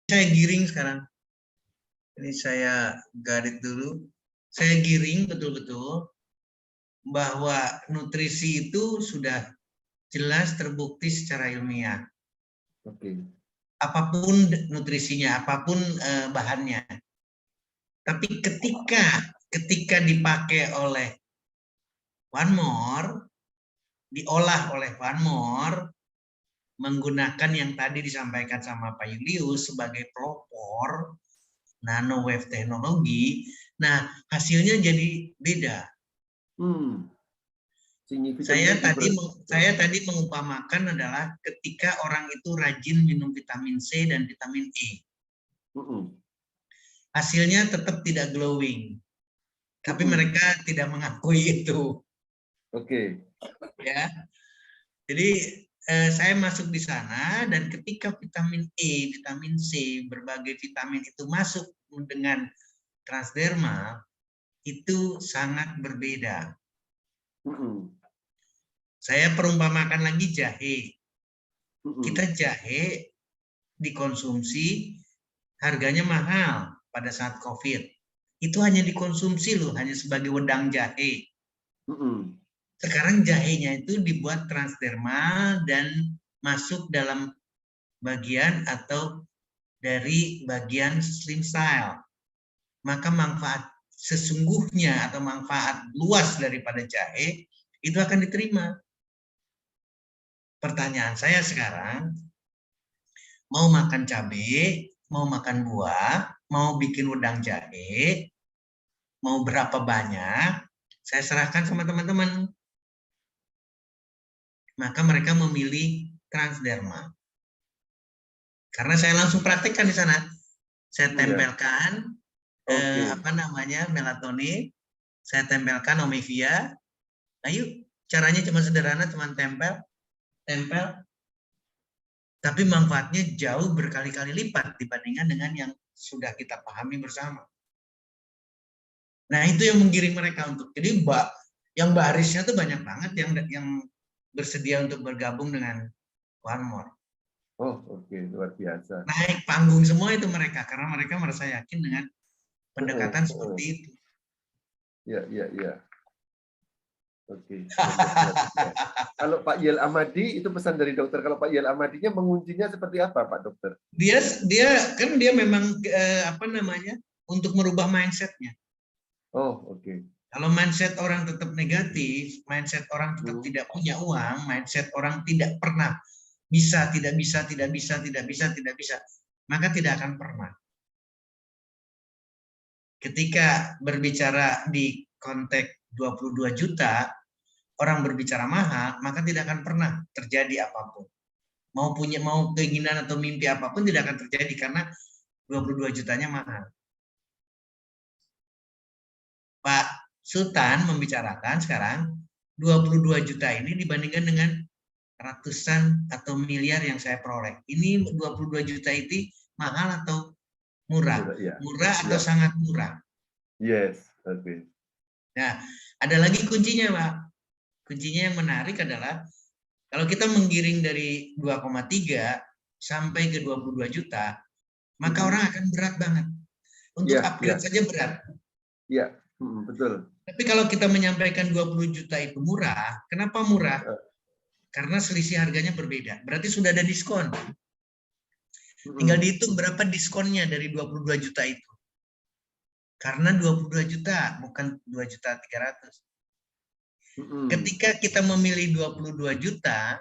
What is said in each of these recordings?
Saya giring sekarang. Ini saya garis dulu. Saya giring betul-betul bahwa nutrisi itu sudah jelas terbukti secara ilmiah. Oke. Apapun nutrisinya, apapun bahannya. Tapi ketika dipakai oleh One More, diolah oleh One More, menggunakan yang tadi disampaikan sama Pak Julius sebagai pelopor, nanowave teknologi, nah hasilnya jadi beda. Saya tadi mengumpamakan adalah ketika orang itu rajin minum vitamin C dan vitamin E. Hasilnya tetap tidak glowing. Tapi mereka tidak mengakui itu. Oke. Ya. Jadi saya masuk di sana dan ketika vitamin E, vitamin C, berbagai vitamin itu masuk dengan transdermal, itu sangat berbeda. Saya perumpamakan lagi jahe. Kita jahe dikonsumsi, harganya mahal pada saat COVID. Itu hanya dikonsumsi loh, hanya sebagai wedang jahe. Sekarang jahenya itu dibuat transdermal dan masuk dalam bagian atau dari bagian slim style. Maka manfaat sesungguhnya atau manfaat luas daripada jahe itu akan diterima. Pertanyaan saya sekarang, mau makan cabai, mau makan buah, mau bikin wedang jahe, mau berapa banyak, saya serahkan sama teman-teman. Maka mereka memilih transdermal. Karena saya langsung praktekkan di sana. Saya tempelkan melatonin, saya tempelkan omevia. Ayo, caranya cuma sederhana, cuma tempel. Tapi manfaatnya jauh berkali-kali lipat dibandingkan dengan yang sudah kita pahami bersama. Nah, itu yang menggiring mereka untuk. Jadi yang barisnya tuh banyak banget yang bersedia untuk bergabung dengan One More. Oh, oke, luar biasa. Naik panggung semua itu mereka karena mereka merasa yakin dengan pendekatan seperti itu. Ya. Oke. Kalau Pak Yel Amadi itu pesan dari dokter. Kalau Pak Yel Amadinya menguncinya seperti apa, Pak Dokter? Dia memang untuk merubah mindsetnya. Oh, oke. Kalau mindset orang tetap negatif, mindset orang tetap tidak punya uang, mindset orang tidak pernah bisa, maka tidak akan pernah. Ketika berbicara di konteks 22 juta, orang berbicara mahal, maka tidak akan pernah terjadi apapun. Mau keinginan atau mimpi apapun tidak akan terjadi karena 22 jutanya mahal. Pak Sultan membicarakan sekarang 22 juta ini dibandingkan dengan ratusan atau miliar yang saya peroleh. Ini 22 juta itu mahal atau murah? Murah atau sangat murah? Yes, oke. Nah, ada lagi kuncinya, Pak. Kuncinya yang menarik adalah kalau kita menggiring dari 2,3 sampai ke 22 juta, maka orang akan berat banget. Untuk upgrade saja berat. Iya, betul. Tapi kalau kita menyampaikan 20 juta itu murah, kenapa murah? Karena selisih harganya berbeda. Berarti sudah ada diskon. Tinggal dihitung berapa diskonnya dari 22 juta itu. Karena 22 juta, bukan 2 juta 300. Ketika kita memilih 22 juta,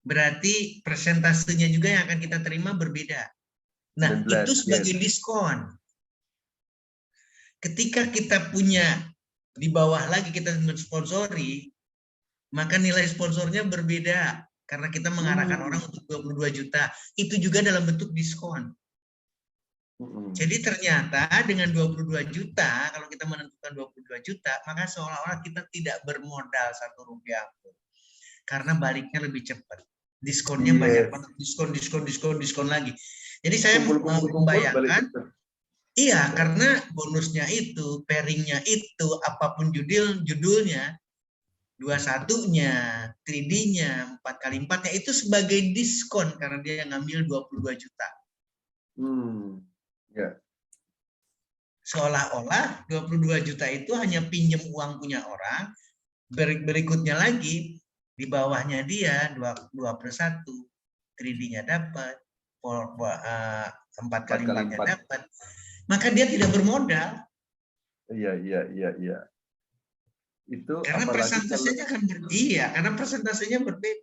berarti persentasenya juga yang akan kita terima berbeda. Nah, 19, itu sebagai diskon. Ketika kita punya di bawah lagi kita mensponsori, maka nilai sponsornya berbeda karena kita mengarahkan orang untuk 22 juta. Itu juga dalam bentuk diskon. Jadi ternyata dengan 22 juta, kalau kita menentukan 22 juta, maka seolah-olah kita tidak bermodal 1 rupiah pun. Karena baliknya lebih cepat. Diskonnya banyak banget. Diskon lagi. Jadi saya membayangkan, iya, karena bonusnya itu, pairingnya itu, apapun judulnya, 21-nya, 3D-nya, 4x4-nya itu sebagai diskon karena dia ngambil 22 juta. Ya. Seolah-olah 22 juta itu hanya pinjam uang punya orang, berikutnya lagi di bawahnya dia 2/1, 3D-nya dapat, 4 kali 4-nya 4 kali 4. dapat, maka dia tidak bermodal. Iya. Itu Karena persentasenya kan karena persentasenya berbeda.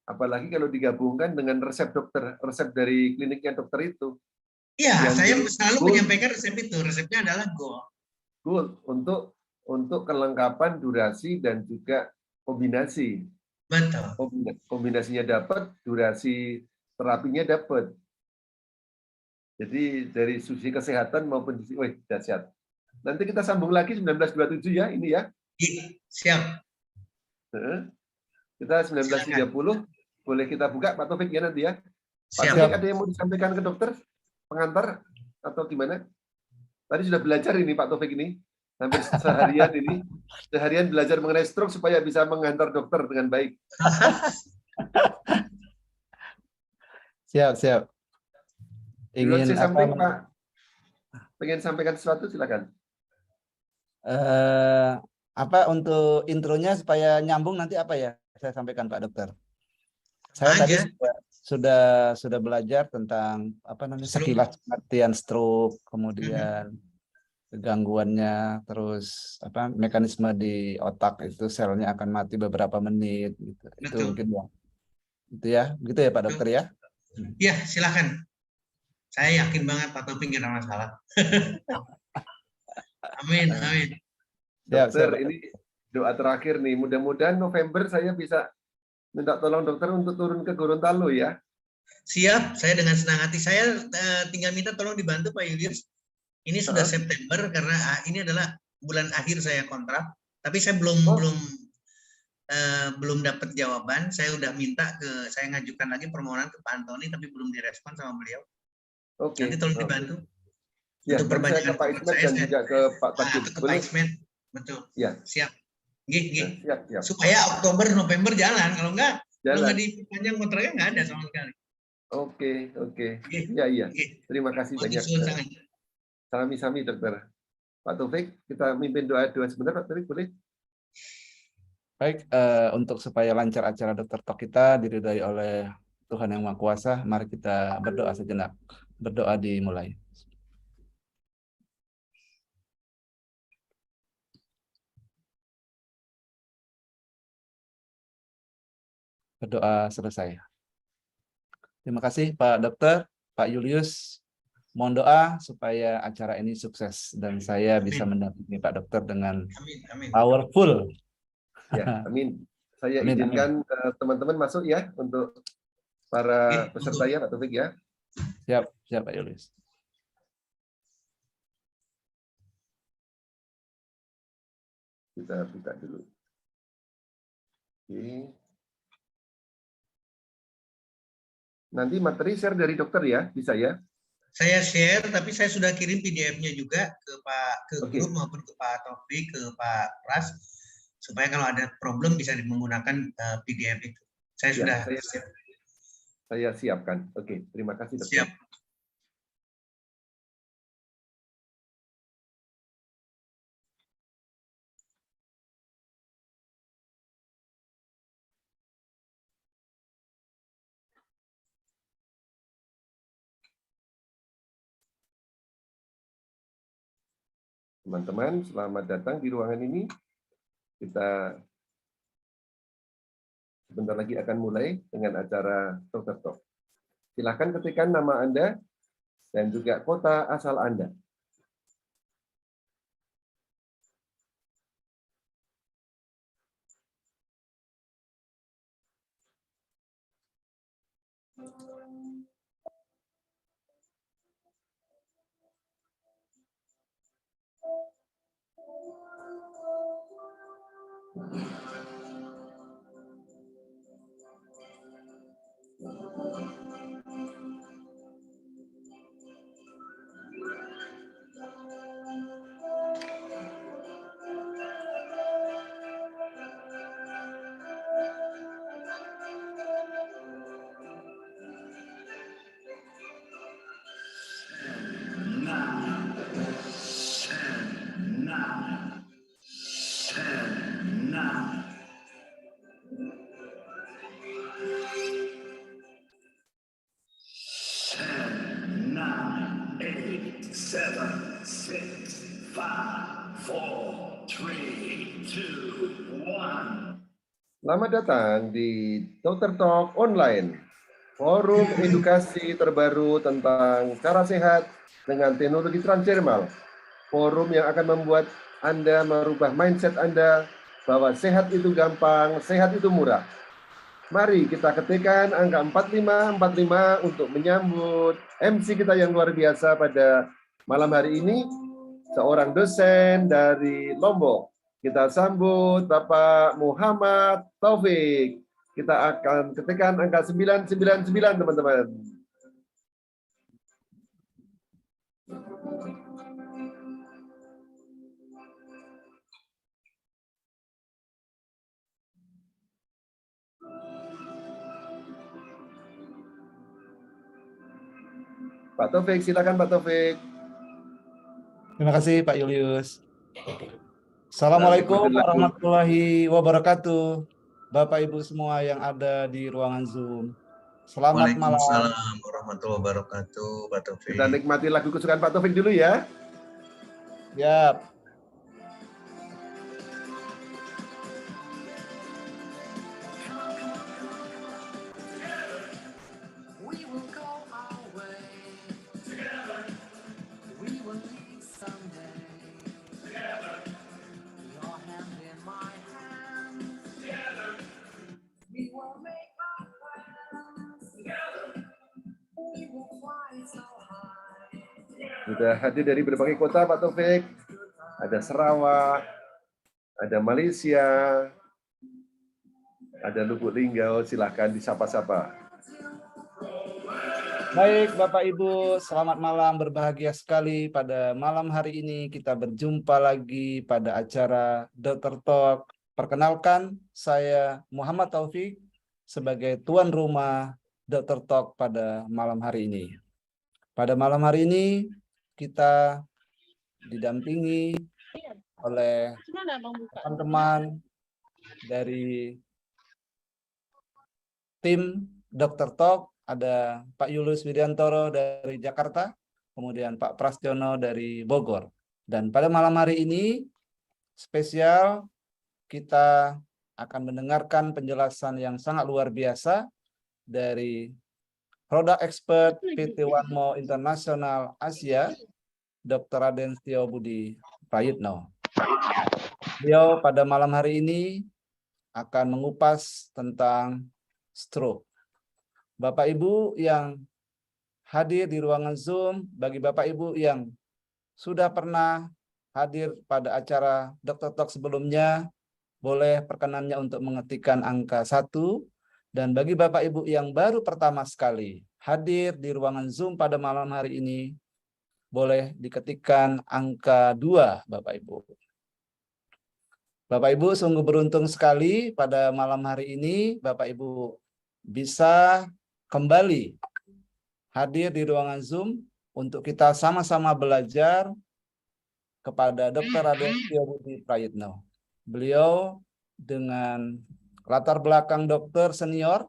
Apalagi kalau digabungkan dengan resep dokter, resep dari kliniknya dokter itu. Iya, yang saya jadi selalu gold, menyampaikan resep itu. Resepnya adalah gold untuk kelengkapan durasi dan juga kombinasi. Betul. Kombinasinya dapat, durasi terapinya dapat. Jadi dari sisi kesehatan maupun sisi, dahsyat. Nanti kita sambung lagi 1927 ya, ini ya. Siap. Kita 1930 boleh kita buka Pak Taufik ya nanti ya. Pak Siap. Taufik ada yang mau disampaikan ke dokter? Pengantar atau gimana? Tadi sudah belajar ini Pak Taufik ini. Hampir seharian ini. Seharian belajar mengenai stroke supaya bisa mengantar dokter dengan baik. Siap. Ingin sampaikan Pak? Pengen sampaikan sesuatu silakan. Apa untuk intronya supaya nyambung nanti apa ya saya sampaikan Pak Dokter? Saya tadi sudah belajar tentang apa namanya sekilas pengertian stroke, kemudian gangguannya, terus apa mekanisme di otak itu selnya akan mati beberapa menit gitu. Itu mungkin ya. Itu ya, begitu ya Pak Dokter ya? Iya, silakan. Saya yakin banget Pak Taufik nggak ada masalah. Amin. Dokter, ini doa terakhir nih. Mudah-mudahan November saya bisa minta tolong dokter untuk turun ke Gorontalo ya. Siap, saya dengan senang hati. Saya tinggal minta tolong dibantu Pak Julius. Ini sudah September karena ini adalah bulan akhir saya kontrak. Tapi saya belum dapat jawaban. Saya udah saya ngajukan lagi permohonan ke Pak Antoni tapi belum direspon sama beliau. Nanti tolong dibantu. Ya, untuk saya ke Pak Ismet dan juga ke Pak Tajib. Ke Pak Ismet, betul. Ya. Siap. Siap. Supaya Oktober, November jalan. Kalau nggak dipanjang kontraknya nggak ada sama sekali. Oke. Iya. Terima kasih banyak. Sami-sami dokter. Pak Taufik, kita mimpin doa sebentar Pak Taufik, boleh? Baik, untuk supaya lancar acara Dokter Talk kita diridhai oleh Tuhan Yang Maha Kuasa, mari kita berdoa sejenak. Berdoa dimulai. Berdoa selesai. Terima kasih Pak Dokter, Pak Julius. Mohon doa supaya acara ini sukses dan saya bisa mendampingi Pak Dokter dengan powerful. Ya, amin. Saya izinkan teman-teman masuk ya untuk para peserta ya Pak Taufik ya. Siap Pak Julius. Kita buka dulu. Oke. Nanti materi share dari dokter ya, bisa ya? Saya share, tapi saya sudah kirim PDF-nya juga ke grup maupun ke Pak Taufik, ke Pak Pras, supaya kalau ada problem bisa menggunakan PDF itu. Saya siapkan. Oke, terima kasih dokter. Siap. Teman-teman, selamat datang di ruangan ini. Kita sebentar lagi akan mulai dengan acara Dokter Talk. Silakan ketikkan nama Anda dan juga kota asal Anda. Selamat datang di Dokter Talk Online, forum edukasi terbaru tentang cara sehat dengan teknologi transdermal. Forum yang akan membuat Anda merubah mindset Anda bahwa sehat itu gampang, sehat itu murah. Mari kita ketikkan angka 4545 untuk menyambut MC kita yang luar biasa pada malam hari ini, seorang dosen dari Lombok. Kita sambut Bapak Muhammad Taufik. Kita akan ketikkan angka 999, teman-teman. Pak Taufik, silakan Pak Taufik. Terima kasih Pak Julius. Assalamualaikum warahmatullahi wabarakatuh. Bapak Ibu semua yang ada di ruangan Zoom. Selamat malam. Waalaikumsalam warahmatullahi wabarakatuh, Pak Taufik. Kita nikmati lagu kesukaan Pak Taufik dulu ya. Yap. Sudah hadir dari berbagai kota Pak Taufik. Ada Sarawak, ada Malaysia, ada Lubuk Linggau. Silahkan disapa-sapa. Baik Bapak Ibu, selamat malam, berbahagia sekali pada malam hari ini kita berjumpa lagi pada acara Dokter Talk. Perkenalkan, saya Muhammad Taufik sebagai tuan rumah Dokter Talk pada malam hari ini. Pada malam hari ini kita didampingi oleh teman-teman dari tim Dokter Talk. Ada Pak Julius Widiantoro dari Jakarta, kemudian Pak Prastiono dari Bogor. Dan pada malam hari ini spesial kita akan mendengarkan penjelasan yang sangat luar biasa dari Product Expert PT Wanmo International Asia, Dr. Raden Setio Budi Prayitno. Beliau pada malam hari ini akan mengupas tentang stroke. Bapak Ibu yang hadir di ruangan Zoom, bagi Bapak Ibu yang sudah pernah hadir pada acara Dokter Talk sebelumnya, boleh perkenannya untuk mengetikkan angka 1. Dan bagi Bapak Ibu yang baru pertama sekali hadir di ruangan Zoom pada malam hari ini, boleh diketikkan angka 2, Bapak Ibu. Bapak Ibu sungguh beruntung sekali pada malam hari ini Bapak Ibu bisa kembali hadir di ruangan Zoom untuk kita sama-sama belajar kepada Dr. Raden Setio Budi Prayitno. Beliau dengan latar belakang dokter senior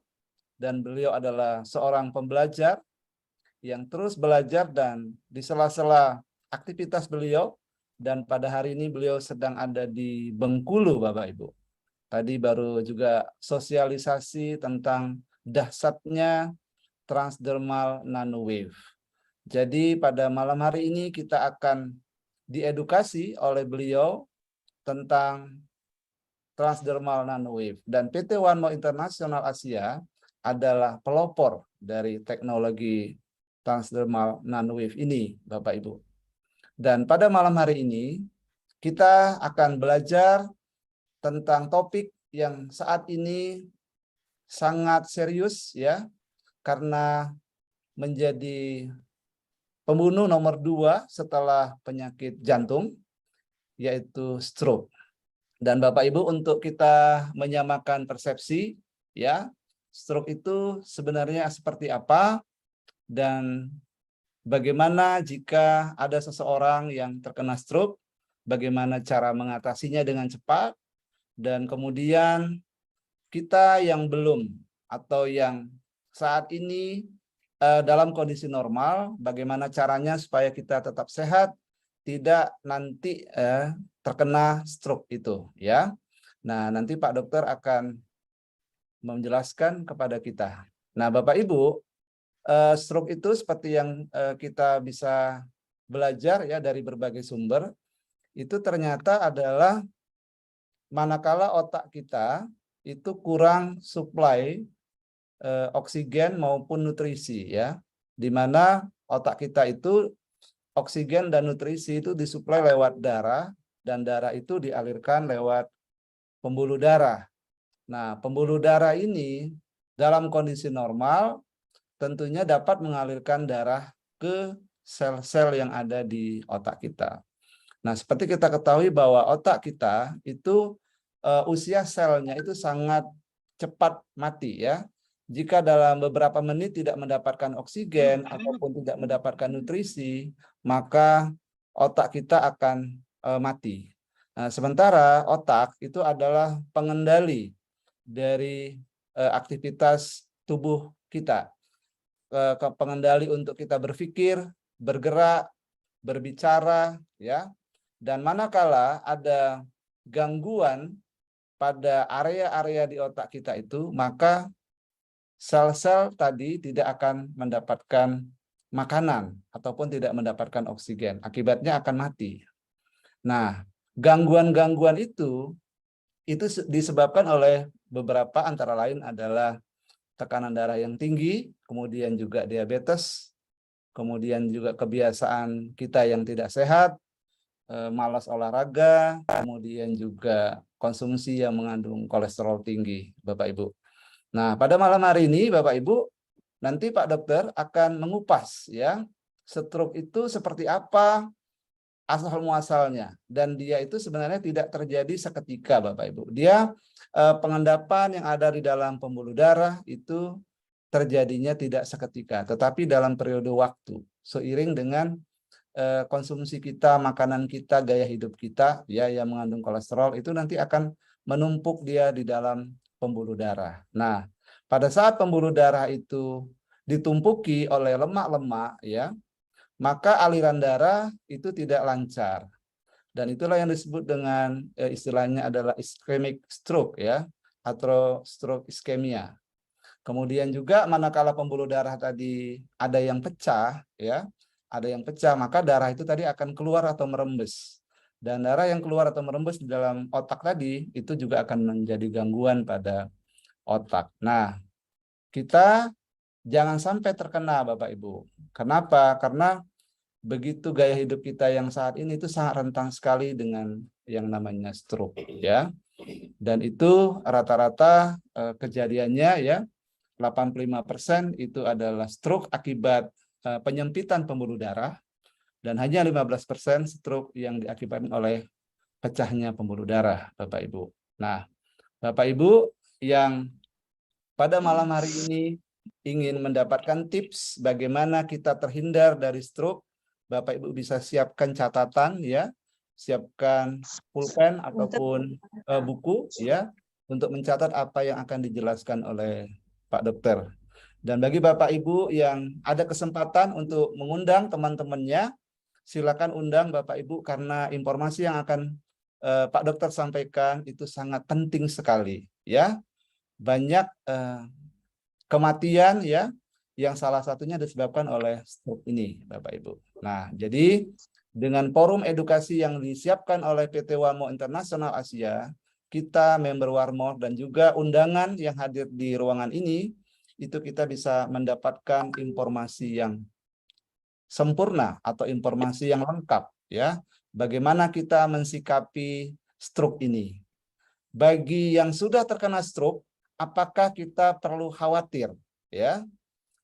dan beliau adalah seorang pembelajar yang terus belajar dan di sela-sela aktivitas beliau, dan pada hari ini beliau sedang ada di Bengkulu Bapak Ibu. Tadi baru juga sosialisasi tentang dahsyatnya transdermal nanowave. Jadi pada malam hari ini kita akan diedukasi oleh beliau tentang transdermal nanowave. Dan PT Wanmo International Asia adalah pelopor dari teknologi transdermal nanowave ini, Bapak Ibu. Dan pada malam hari ini kita akan belajar tentang topik yang saat ini sangat serius ya, karena menjadi pembunuh nomor 2 setelah penyakit jantung, yaitu stroke. Dan Bapak Ibu, untuk kita menyamakan persepsi, ya, stroke itu sebenarnya seperti apa dan bagaimana jika ada seseorang yang terkena stroke bagaimana cara mengatasinya dengan cepat, dan kemudian kita yang belum atau yang saat ini dalam kondisi normal, bagaimana caranya supaya kita tetap sehat, tidak nanti terkena stroke itu, ya. Nah, nanti Pak Dokter akan menjelaskan kepada kita. Nah, Bapak Ibu, stroke itu seperti yang kita bisa belajar ya dari berbagai sumber, itu ternyata adalah manakala otak kita itu kurang suplai oksigen maupun nutrisi, ya, di mana otak kita itu oksigen dan nutrisi itu disuplai lewat darah, dan darah itu dialirkan lewat pembuluh darah. Nah, pembuluh darah ini dalam kondisi normal tentunya dapat mengalirkan darah ke sel-sel yang ada di otak kita. Nah, seperti kita ketahui bahwa otak kita itu usia selnya itu sangat cepat mati, ya. Jika dalam beberapa menit tidak mendapatkan oksigen ataupun tidak mendapatkan nutrisi, maka otak kita akan mati. Nah, sementara otak itu adalah pengendali dari aktivitas tubuh kita, pengendali untuk kita berpikir, bergerak, berbicara, ya. Dan manakala ada gangguan pada area-area di otak kita itu, maka sel-sel tadi tidak akan mendapatkan makanan ataupun tidak mendapatkan oksigen. Akibatnya akan mati. Nah, gangguan-gangguan itu disebabkan oleh beberapa, antara lain adalah tekanan darah yang tinggi, kemudian juga diabetes, kemudian juga kebiasaan kita yang tidak sehat, malas olahraga, kemudian juga konsumsi yang mengandung kolesterol tinggi, Bapak Ibu. Nah, pada malam hari ini Bapak Ibu, nanti Pak Dokter akan mengupas, ya, stroke itu seperti apa asal muasalnya, dan dia itu sebenarnya tidak terjadi seketika, Bapak Ibu. Dia pengendapan yang ada di dalam pembuluh darah itu terjadinya tidak seketika, tetapi dalam periode waktu seiring dengan konsumsi kita, makanan kita, gaya hidup kita, ya, yang mengandung kolesterol itu nanti akan menumpuk dia di dalam pembuluh darah. Nah, pada saat pembuluh darah itu ditumpuki oleh lemak-lemak, ya, maka aliran darah itu tidak lancar. Dan itulah yang disebut dengan istilahnya adalah ischemic stroke, ya, atau stroke ischemia. Kemudian juga manakala pembuluh darah tadi ada yang pecah, ya, ada yang pecah, maka darah itu tadi akan keluar atau merembes. Dan darah yang keluar atau merembes di dalam otak tadi itu juga akan menjadi gangguan pada otak. Nah, kita jangan sampai terkena, Bapak Ibu. Kenapa? Karena begitu gaya hidup kita yang saat ini itu sangat rentan sekali dengan yang namanya stroke, ya. Dan itu rata-rata kejadiannya, ya, 85% itu adalah stroke akibat penyempitan pembuluh darah, dan hanya 15% stroke yang diakibatkan oleh pecahnya pembuluh darah, Bapak Ibu. Nah, Bapak Ibu yang pada malam hari ini ingin mendapatkan tips bagaimana kita terhindar dari stroke, Bapak Ibu bisa siapkan catatan, ya, siapkan pulpen ataupun buku, ya, untuk mencatat apa yang akan dijelaskan oleh Pak Dokter. Dan bagi Bapak Ibu yang ada kesempatan untuk mengundang teman-temannya, silakan undang Bapak Ibu, karena informasi yang akan Pak Dokter sampaikan itu sangat penting sekali, ya. Banyak kematian, ya, yang salah satunya disebabkan oleh stroke ini, Bapak Ibu. Nah, jadi dengan forum edukasi yang disiapkan oleh PT Warmo Internasional Asia, kita member Warmo dan juga undangan yang hadir di ruangan ini, itu kita bisa mendapatkan informasi yang sempurna atau informasi yang lengkap, ya, bagaimana kita mensikapi stroke ini. Bagi yang sudah terkena stroke, apakah kita perlu khawatir, ya?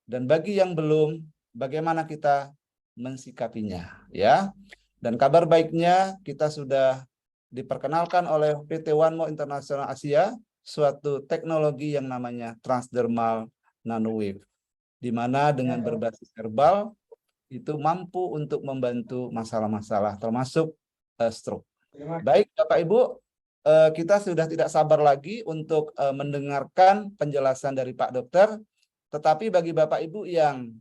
Dan bagi yang belum, bagaimana kita mensikapinya, ya? Dan kabar baiknya, kita sudah diperkenalkan oleh PT Warmo Internasional Asia suatu teknologi yang namanya transdermal nanowave, di mana dengan berbasis herbal itu mampu untuk membantu masalah-masalah termasuk stroke. Baik Bapak Ibu, kita sudah tidak sabar lagi untuk mendengarkan penjelasan dari Pak Dokter. Tetapi bagi Bapak Ibu yang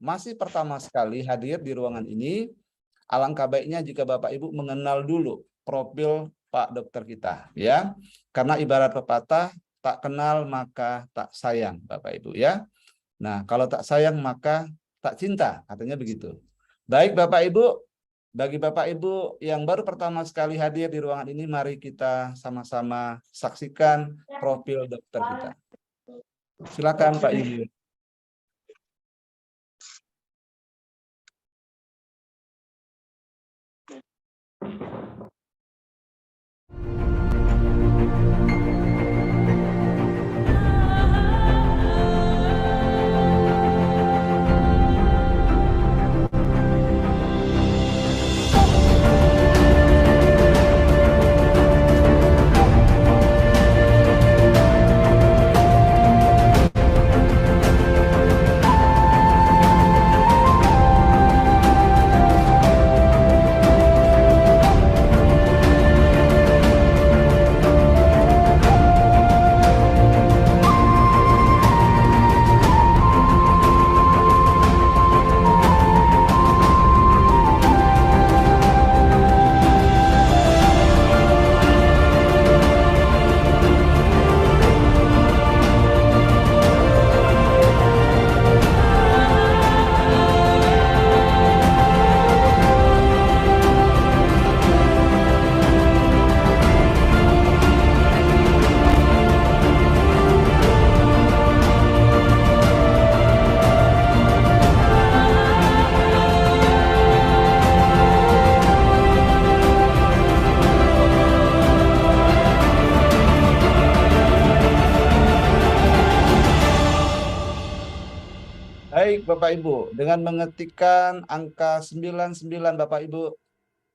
masih pertama sekali hadir di ruangan ini, alangkah baiknya jika Bapak Ibu mengenal dulu profil Pak Dokter kita, ya. Karena ibarat pepatah, tak kenal maka tak sayang, Bapak Ibu, ya. Nah, kalau tak sayang maka tak cinta, katanya begitu. Baik Bapak Ibu, bagi Bapak Ibu yang baru pertama sekali hadir di ruangan ini, mari kita sama-sama saksikan profil dokter kita. Silakan Pak Yuli. Baik Bapak Ibu, dengan mengetikkan angka 99 Bapak Ibu,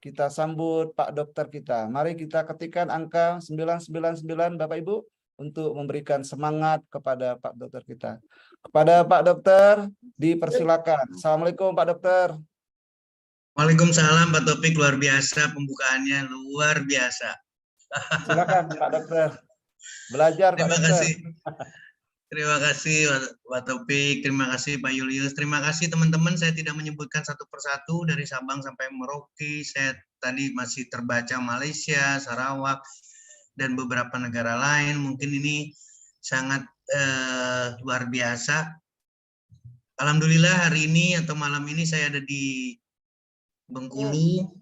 kita sambut Pak Dokter kita. Mari kita ketikkan angka 999 Bapak Ibu untuk memberikan semangat kepada Pak Dokter kita. Kepada Pak Dokter dipersilakan. Assalamualaikum Pak Dokter. Waalaikumsalam Pak Topik, luar biasa pembukaannya, luar biasa. Silakan Pak Dokter. Belajar Pak Terima Dokter. kasih. Terima kasih Pak Topik, terima kasih Pak Julius, terima kasih teman-teman. Saya tidak menyebutkan satu persatu dari Sabang sampai Merauke. Saya tadi masih terbaca Malaysia, Sarawak, dan beberapa negara lain. Mungkin ini sangat luar biasa. Alhamdulillah hari ini atau malam ini saya ada di Bengkulu.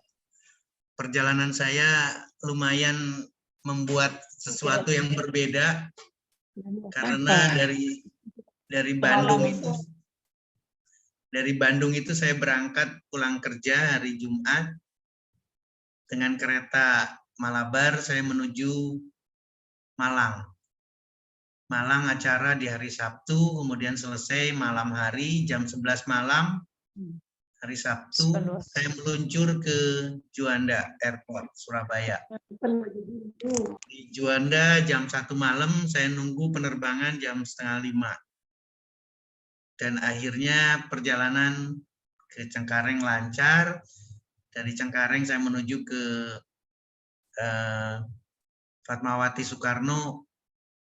Perjalanan saya lumayan membuat sesuatu yang berbeda. Karena dari Bandung itu saya berangkat pulang kerja hari Jumat dengan kereta Malabar, saya menuju Malang. Malang acara di hari Sabtu, kemudian selesai malam hari jam 11 malam hari Sabtu saya meluncur ke Juanda Airport Surabaya. Di Juanda jam 1 malam saya nunggu penerbangan jam 4:30. Dan akhirnya perjalanan ke Cengkareng lancar. Dari Cengkareng saya menuju ke Fatmawati Soekarno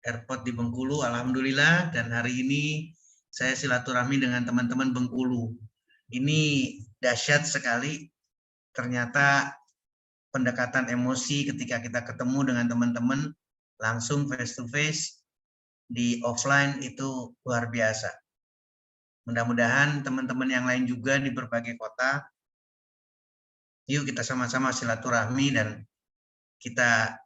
Airport di Bengkulu. Alhamdulillah, dan hari ini saya silaturahmi dengan teman-teman Bengkulu. Ini dahsyat sekali, ternyata pendekatan emosi ketika kita ketemu dengan teman-teman langsung face to face di offline itu luar biasa. Mudah-mudahan teman-teman yang lain juga di berbagai kota, yuk kita sama-sama silaturahmi dan kita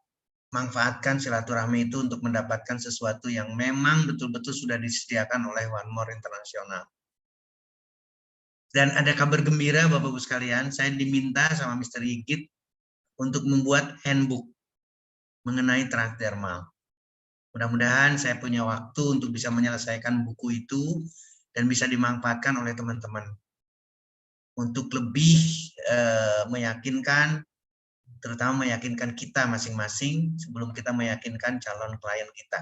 manfaatkan silaturahmi itu untuk mendapatkan sesuatu yang memang betul-betul sudah disediakan oleh One More International. Dan ada kabar gembira Bapak-Ibu sekalian, saya diminta sama Mr. Yigit untuk membuat handbook mengenai transdermal. Mudah-mudahan saya punya waktu untuk bisa menyelesaikan buku itu dan bisa dimanfaatkan oleh teman-teman untuk lebih meyakinkan, terutama meyakinkan kita masing-masing sebelum kita meyakinkan calon klien kita.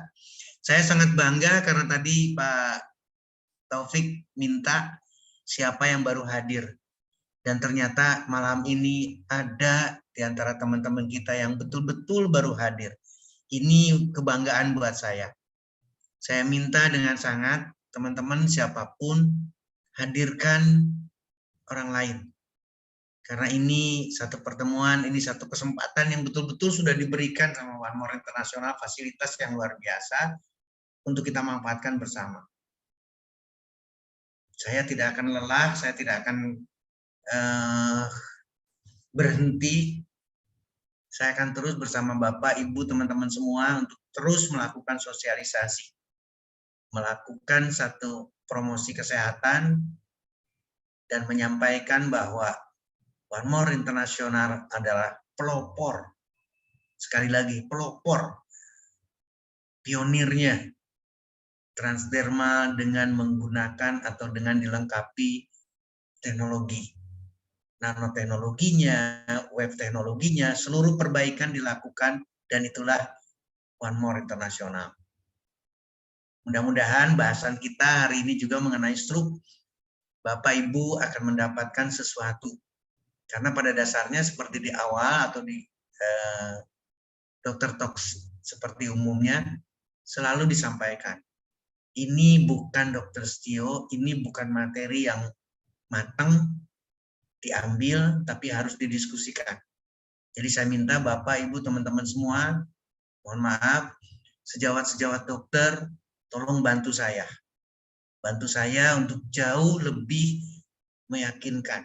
Saya sangat bangga karena tadi Pak Taufik minta siapa yang baru hadir. Dan ternyata malam ini ada di antara teman-teman kita yang betul-betul baru hadir. Ini kebanggaan buat saya. Saya minta dengan sangat teman-teman siapapun hadirkan orang lain. Karena ini satu pertemuan, ini satu kesempatan yang betul-betul sudah diberikan sama One More International, fasilitas yang luar biasa untuk kita manfaatkan bersama. Saya tidak akan lelah, saya tidak akan berhenti. Saya akan terus bersama Bapak, Ibu, teman-teman semua untuk terus melakukan sosialisasi, melakukan satu promosi kesehatan, dan menyampaikan bahwa One More International adalah pelopor. Sekali lagi, pelopor. Pionirnya. Transdermal dengan menggunakan atau dengan dilengkapi teknologi. Nanoteknologinya, web teknologinya, seluruh perbaikan dilakukan, dan itulah One More International. Mudah-mudahan bahasan kita hari ini juga mengenai stroke. Bapak Ibu akan mendapatkan sesuatu. Karena pada dasarnya seperti di awal atau di Dokter Talks seperti umumnya selalu disampaikan. Ini bukan Dokter Setio, ini bukan materi yang matang diambil, tapi harus didiskusikan. Jadi saya minta Bapak, Ibu, teman-teman semua, mohon maaf, sejawat-sejawat dokter, tolong bantu saya. Bantu saya untuk jauh lebih meyakinkan.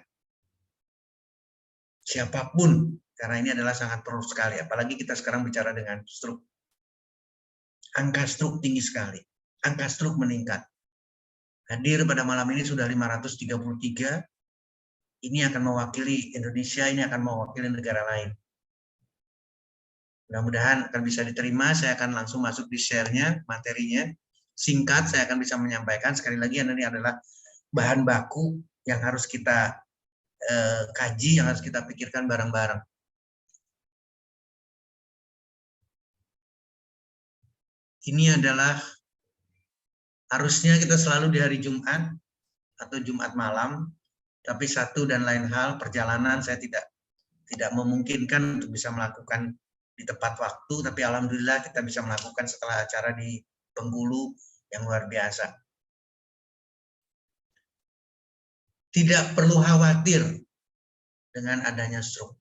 Siapapun, karena ini adalah sangat perlu sekali, apalagi kita sekarang bicara dengan stroke. Angka stroke tinggi sekali, angka stroke meningkat. Hadir pada malam ini sudah 533, ini akan mewakili Indonesia, ini akan mewakili negara lain. Mudah-mudahan akan bisa diterima, saya akan langsung masuk di share-nya, materinya. Singkat, saya akan bisa menyampaikan, sekali lagi ini adalah bahan baku yang harus kita kaji, yang harus kita pikirkan bareng-bareng. Ini adalah harusnya kita selalu di hari Jumat atau Jumat malam, tapi satu dan lain hal perjalanan saya tidak memungkinkan untuk bisa melakukan di tepat waktu, tapi alhamdulillah kita bisa melakukan setelah acara di Bengkulu yang luar biasa. Tidak perlu khawatir dengan adanya stroke.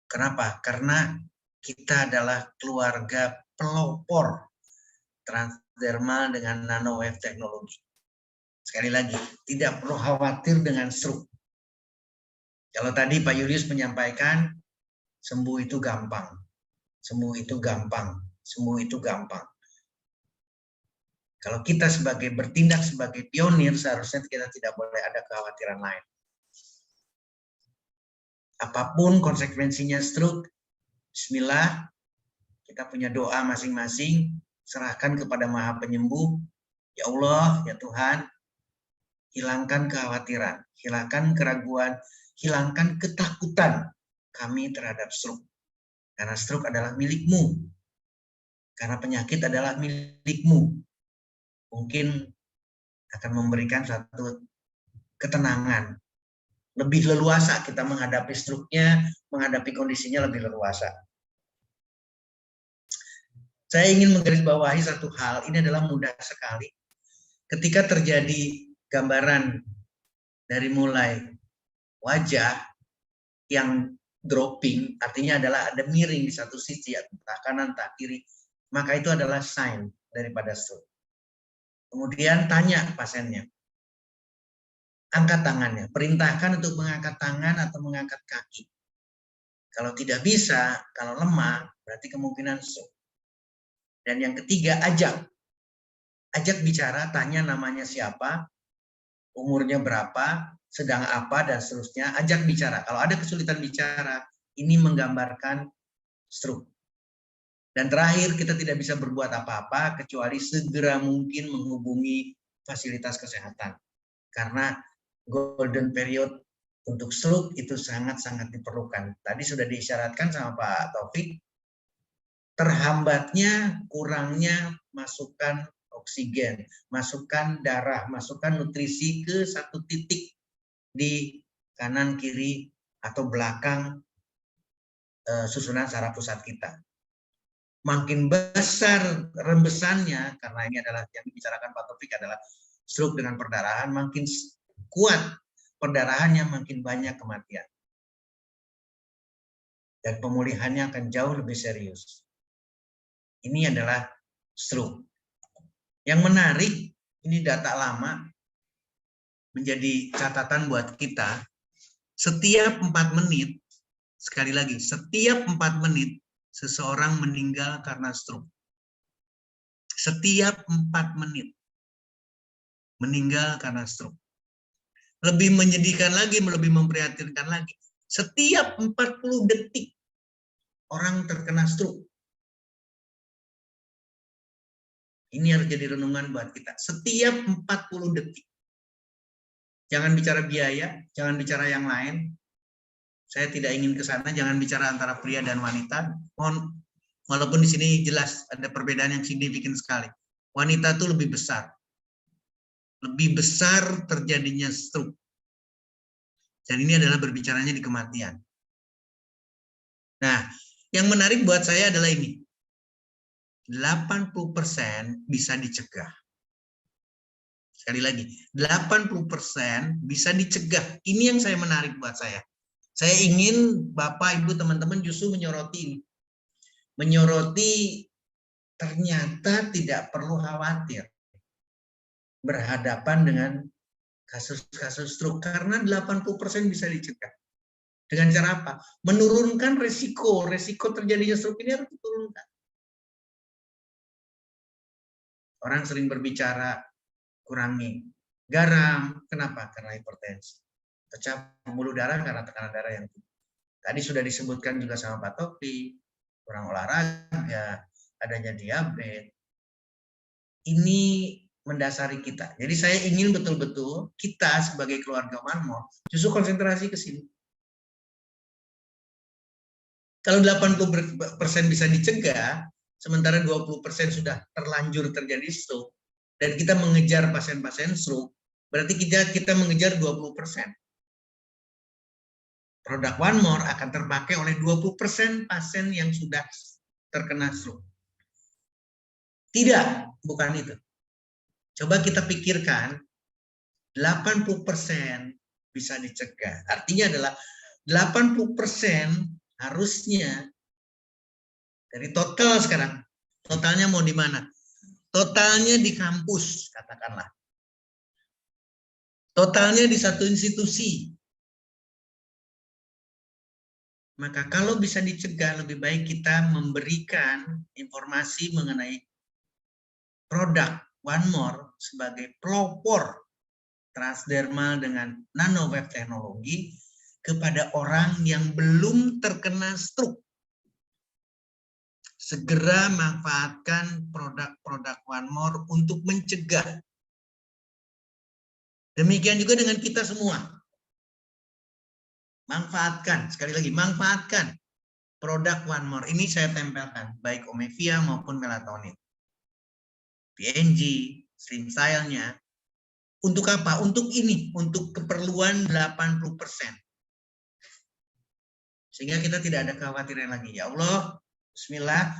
Kenapa? Karena kita adalah keluarga pelopor transdermal dengan nanowave teknologi. Sekali lagi, tidak perlu khawatir dengan stroke. Kalau tadi Pak Julius menyampaikan, sembuh itu gampang. Sembuh itu gampang. Sembuh itu gampang. Kalau kita bertindak sebagai pionir, seharusnya kita tidak boleh ada kekhawatiran lain. Apapun konsekuensinya stroke, bismillah, kita punya doa masing-masing, serahkan kepada Maha Penyembuh. Ya Allah, ya Tuhan, hilangkan kekhawatiran, hilangkan keraguan, hilangkan ketakutan kami terhadap stroke. Karena stroke adalah milikmu. Karena penyakit adalah milikmu. Mungkin akan memberikan satu ketenangan. Lebih leluasa kita menghadapi stroke-nya, menghadapi kondisinya lebih leluasa. Saya ingin menggarisbawahi satu hal, ini adalah mudah sekali. Ketika terjadi gambaran dari mulai wajah yang dropping, artinya adalah ada miring di satu sisi, entah kanan, entah kiri, maka itu adalah sign daripada stroke. Kemudian tanya pasiennya, angkat tangannya, perintahkan untuk mengangkat tangan atau mengangkat kaki. Kalau tidak bisa, kalau lemah, berarti kemungkinan stroke. Dan yang ketiga, ajak. Ajak bicara, tanya namanya siapa, umurnya berapa, sedang apa, dan seterusnya. Ajak bicara. Kalau ada kesulitan bicara, ini menggambarkan stroke. Dan terakhir, kita tidak bisa berbuat apa-apa kecuali segera mungkin menghubungi fasilitas kesehatan. Karena golden period untuk stroke itu sangat-sangat diperlukan. Tadi sudah diisyaratkan sama Pak Taufik, terhambatnya, kurangnya masukan oksigen, masukan darah, masukan nutrisi ke satu titik di kanan, kiri, atau belakang susunan saraf pusat kita. Makin besar rembesannya, karena ini adalah yang dibicarakan Pak Taufik adalah stroke dengan perdarahan, makin kuat perdarahannya, makin banyak kematian. Dan pemulihannya akan jauh lebih serius. Ini adalah stroke. Yang menarik, ini data lama, menjadi catatan buat kita, setiap 4 menit, sekali lagi, setiap 4 menit, seseorang meninggal karena stroke. Setiap 4 menit, meninggal karena stroke. Lebih menyedihkan lagi, lebih memprihatinkan lagi. Setiap 40 detik, orang terkena stroke. Ini harus jadi renungan buat kita. Setiap 40 detik. Jangan bicara biaya, jangan bicara yang lain. Saya tidak ingin ke sana, jangan bicara antara pria dan wanita. Walaupun di sini jelas ada perbedaan yang signifikan sekali. Wanita itu lebih besar. Lebih besar terjadinya stroke. Dan ini adalah berbicaranya di kematian. Nah, yang menarik buat saya adalah ini. 80% bisa dicegah. Sekali lagi, 80% bisa dicegah. Ini yang saya menarik buat saya. Saya ingin Bapak, Ibu, teman-teman justru menyoroti ini. Menyoroti ternyata tidak perlu khawatir berhadapan dengan kasus-kasus stroke. Karena 80% bisa dicegah. Dengan cara apa? Menurunkan resiko terjadinya stroke ini harus diturunkan. Orang sering berbicara, kurangi garam. Kenapa? Karena hipertensi. Pecah pembuluh darah karena tekanan darah yang tinggi. Tadi sudah disebutkan juga sama Pak Topi, kurang olahraga, adanya diabetes. Ini mendasari kita. Jadi saya ingin betul-betul kita sebagai keluarga One justru konsentrasi ke sini. Kalau 80% bisa dicegah, sementara 20% sudah terlanjur terjadi stroke, dan kita mengejar pasien-pasien stroke, berarti kita mengejar 20%. Produk One More akan terpakai oleh 20% pasien yang sudah terkena stroke. Tidak, bukan itu. Coba kita pikirkan, 80% bisa dicegah. Artinya adalah 80% harusnya dari total sekarang. Totalnya mau di mana? Totalnya di kampus, katakanlah. Totalnya di satu institusi. Maka kalau bisa dicegah, lebih baik kita memberikan informasi mengenai produk One More sebagai pelopor transdermal dengan nanowave teknologi kepada orang yang belum terkena stroke. Segera manfaatkan produk-produk One More untuk mencegah. Demikian juga dengan kita semua. Manfaatkan, sekali lagi, manfaatkan produk One More. Ini saya tempelkan, baik Omevia maupun melatonin. PNG, Slim Style-nya. Untuk apa? Untuk ini, untuk keperluan 80%. Sehingga kita tidak ada kekhawatiran lagi. Ya Allah, bismillah,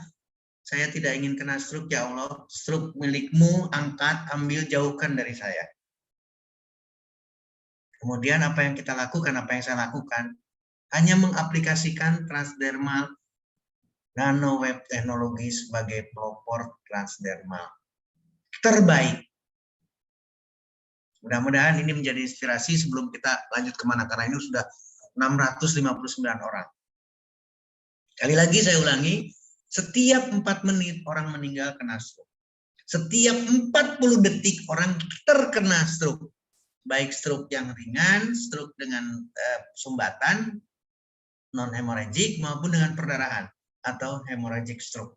saya tidak ingin kena stroke, ya Allah. Stroke milikmu, angkat, ambil, jauhkan dari saya. Kemudian apa yang kita lakukan, apa yang saya lakukan, hanya mengaplikasikan transdermal nanowave teknologi sebagai pelopor transdermal terbaik. Mudah-mudahan ini menjadi inspirasi sebelum kita lanjut kemana, karena ini sudah 659 orang. Kali lagi saya ulangi, setiap 4 menit orang meninggal kena stroke. Setiap 40 detik orang terkena stroke. Baik stroke yang ringan, stroke dengan sumbatan, non-hemorrhagic, maupun dengan perdarahan atau hemorrhagic stroke.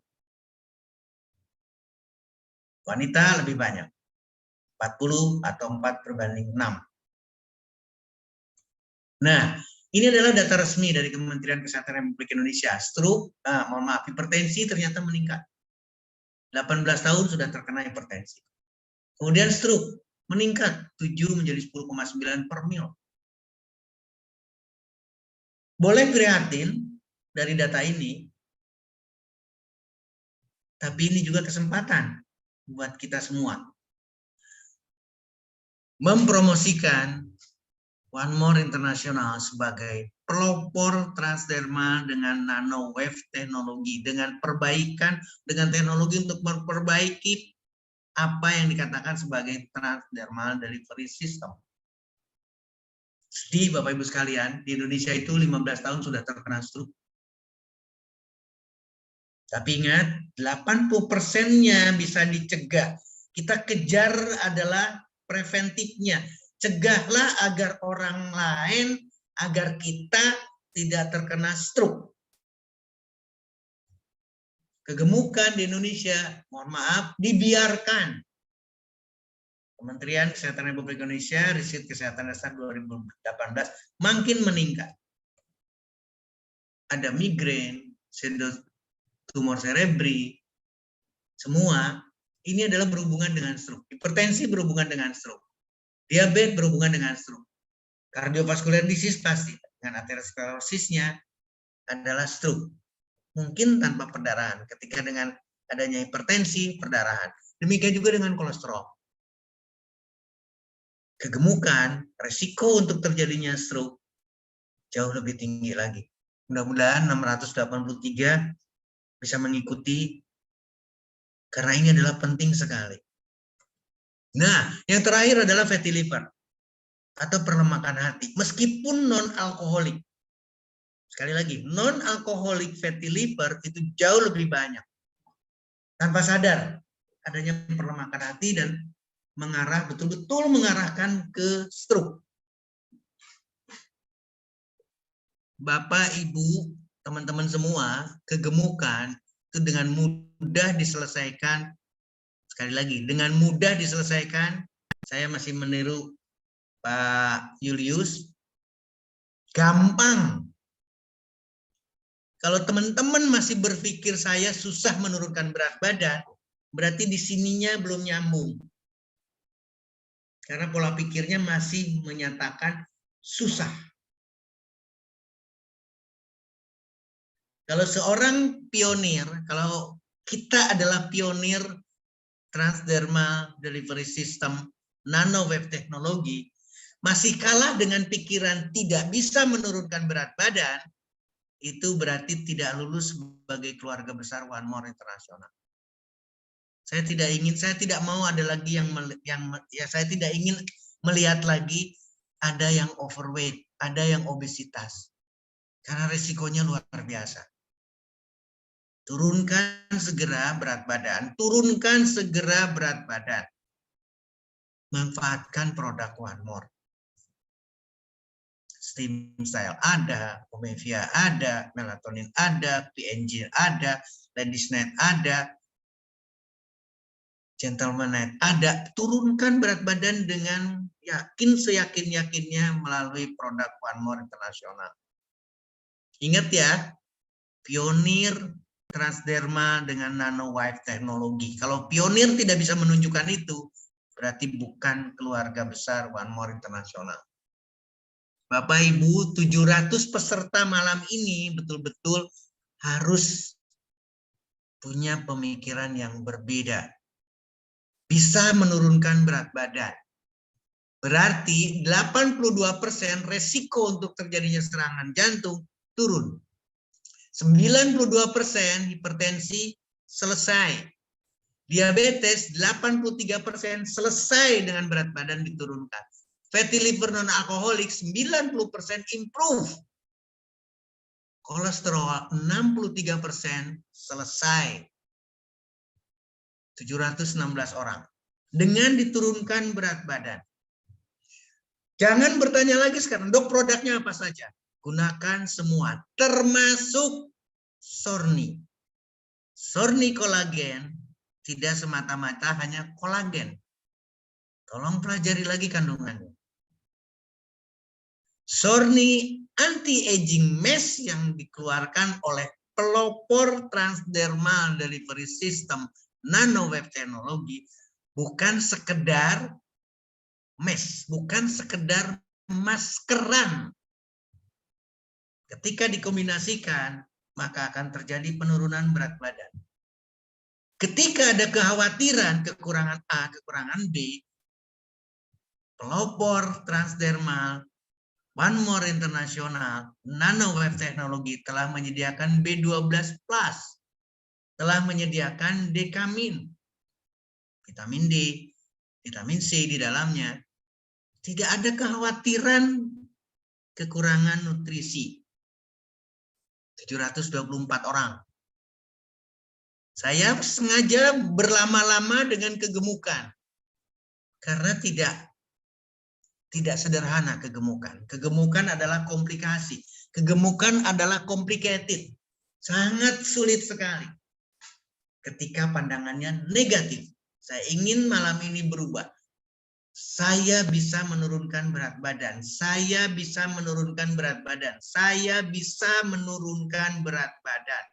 Wanita lebih banyak. 40 atau 4/6. Nah, ini adalah data resmi dari Kementerian Kesehatan Republik Indonesia. Stroke, hipertensi ternyata meningkat. 18 tahun sudah terkena hipertensi. Kemudian stroke meningkat 7 menjadi 10,9 per mil. Boleh prihatin dari data ini, tapi ini juga kesempatan buat kita semua. Mempromosikan One More International sebagai pelopor transdermal dengan nanowave teknologi, dengan perbaikan, dengan teknologi untuk memperbaiki apa yang dikatakan sebagai transdermal delivery system. Di Bapak Ibu sekalian, di Indonesia itu 15 tahun sudah terkena stroke. Tapi ingat, 80%-nya bisa dicegah. Kita kejar adalah preventifnya. Cegahlah agar orang lain, agar kita tidak terkena stroke. Kegemukan di Indonesia, mohon maaf, dibiarkan. Kementerian Kesehatan Republik Indonesia, Riset Kesehatan Dasar 2018, makin meningkat. Ada migrain, tumor cerebri, semua ini adalah berhubungan dengan stroke. Hipertensi berhubungan dengan stroke. Diabetes berhubungan dengan stroke. Kardiovaskular disease pasti dengan aterosklerosisnya adalah stroke. Mungkin tanpa perdarahan. Ketika dengan adanya hipertensi, perdarahan. Demikian juga dengan kolesterol. Kegemukan, resiko untuk terjadinya stroke jauh lebih tinggi lagi. Mudah-mudahan 683 bisa mengikuti, karena ini adalah penting sekali. Nah, yang terakhir adalah fatty liver atau perlemakan hati, meskipun non-alkoholik. Sekali lagi, non-alkoholik fatty liver itu jauh lebih banyak. Tanpa sadar adanya perlemakan hati dan mengarah, betul-betul mengarahkan ke stroke. Bapak, Ibu, teman-teman semua, kegemukan itu dengan mudah diselesaikan. Sekali lagi, dengan mudah diselesaikan. Saya masih meniru Pak Julius. Gampang. Kalau teman-teman masih berpikir saya susah menurunkan berat badan, berarti di sininya belum nyambung. Karena pola pikirnya masih menyatakan susah. Kalau seorang pionir, kalau kita adalah pionir transdermal delivery system, nanowave teknologi, masih kalah dengan pikiran tidak bisa menurunkan berat badan, itu berarti tidak lulus sebagai keluarga besar One More International. Saya tidak mau ada lagi saya tidak ingin melihat lagi ada yang overweight, ada yang obesitas. Karena risikonya luar biasa. Turunkan segera berat badan, turunkan segera berat badan. Manfaatkan produk One More. Stem cell ada, Omevia ada, melatonin ada, PNG ada, Ladisnet ada, Gentlemanite ada. Turunkan berat badan dengan seyakin-yakinnya melalui produk One More International. Ingat ya, pionir transdermal dengan nanowave teknologi. Kalau pionir tidak bisa menunjukkan itu, berarti bukan keluarga besar One More International. Bapak Ibu, 700 peserta malam ini betul-betul harus punya pemikiran yang berbeda. Bisa menurunkan berat badan. Berarti 82% resiko untuk terjadinya serangan jantung turun. 92% hipertensi selesai. Diabetes 83% selesai dengan berat badan diturunkan. Fatty liver non-alkoholik 90% improve. Kolesterol 63% selesai. 716 orang. Dengan diturunkan berat badan. Jangan bertanya lagi sekarang, dok produknya apa saja? Gunakan semua, termasuk Sorni. Sorni kolagen tidak semata-mata hanya kolagen. Tolong pelajari lagi kandungannya. Sorni anti-aging mesh yang dikeluarkan oleh pelopor transdermal delivery system nanowave teknologi bukan sekedar mesh, bukan sekedar maskeran. Ketika dikombinasikan, maka akan terjadi penurunan berat badan. Ketika ada kekhawatiran kekurangan A, kekurangan B, pelopor transdermal, One More International, Nanowave Technology telah menyediakan B12+, telah menyediakan dekamin, vitamin D, vitamin C di dalamnya. Tidak ada kekhawatiran kekurangan nutrisi. 724 orang. Saya sengaja berlama-lama dengan kegemukan. Karena tidak sederhana kegemukan. Kegemukan adalah komplikasi. Kegemukan adalah complicated. Sangat sulit sekali. Ketika pandangannya negatif. Saya ingin malam ini berubah. Saya bisa menurunkan berat badan. Saya bisa menurunkan berat badan. Saya bisa menurunkan berat badan.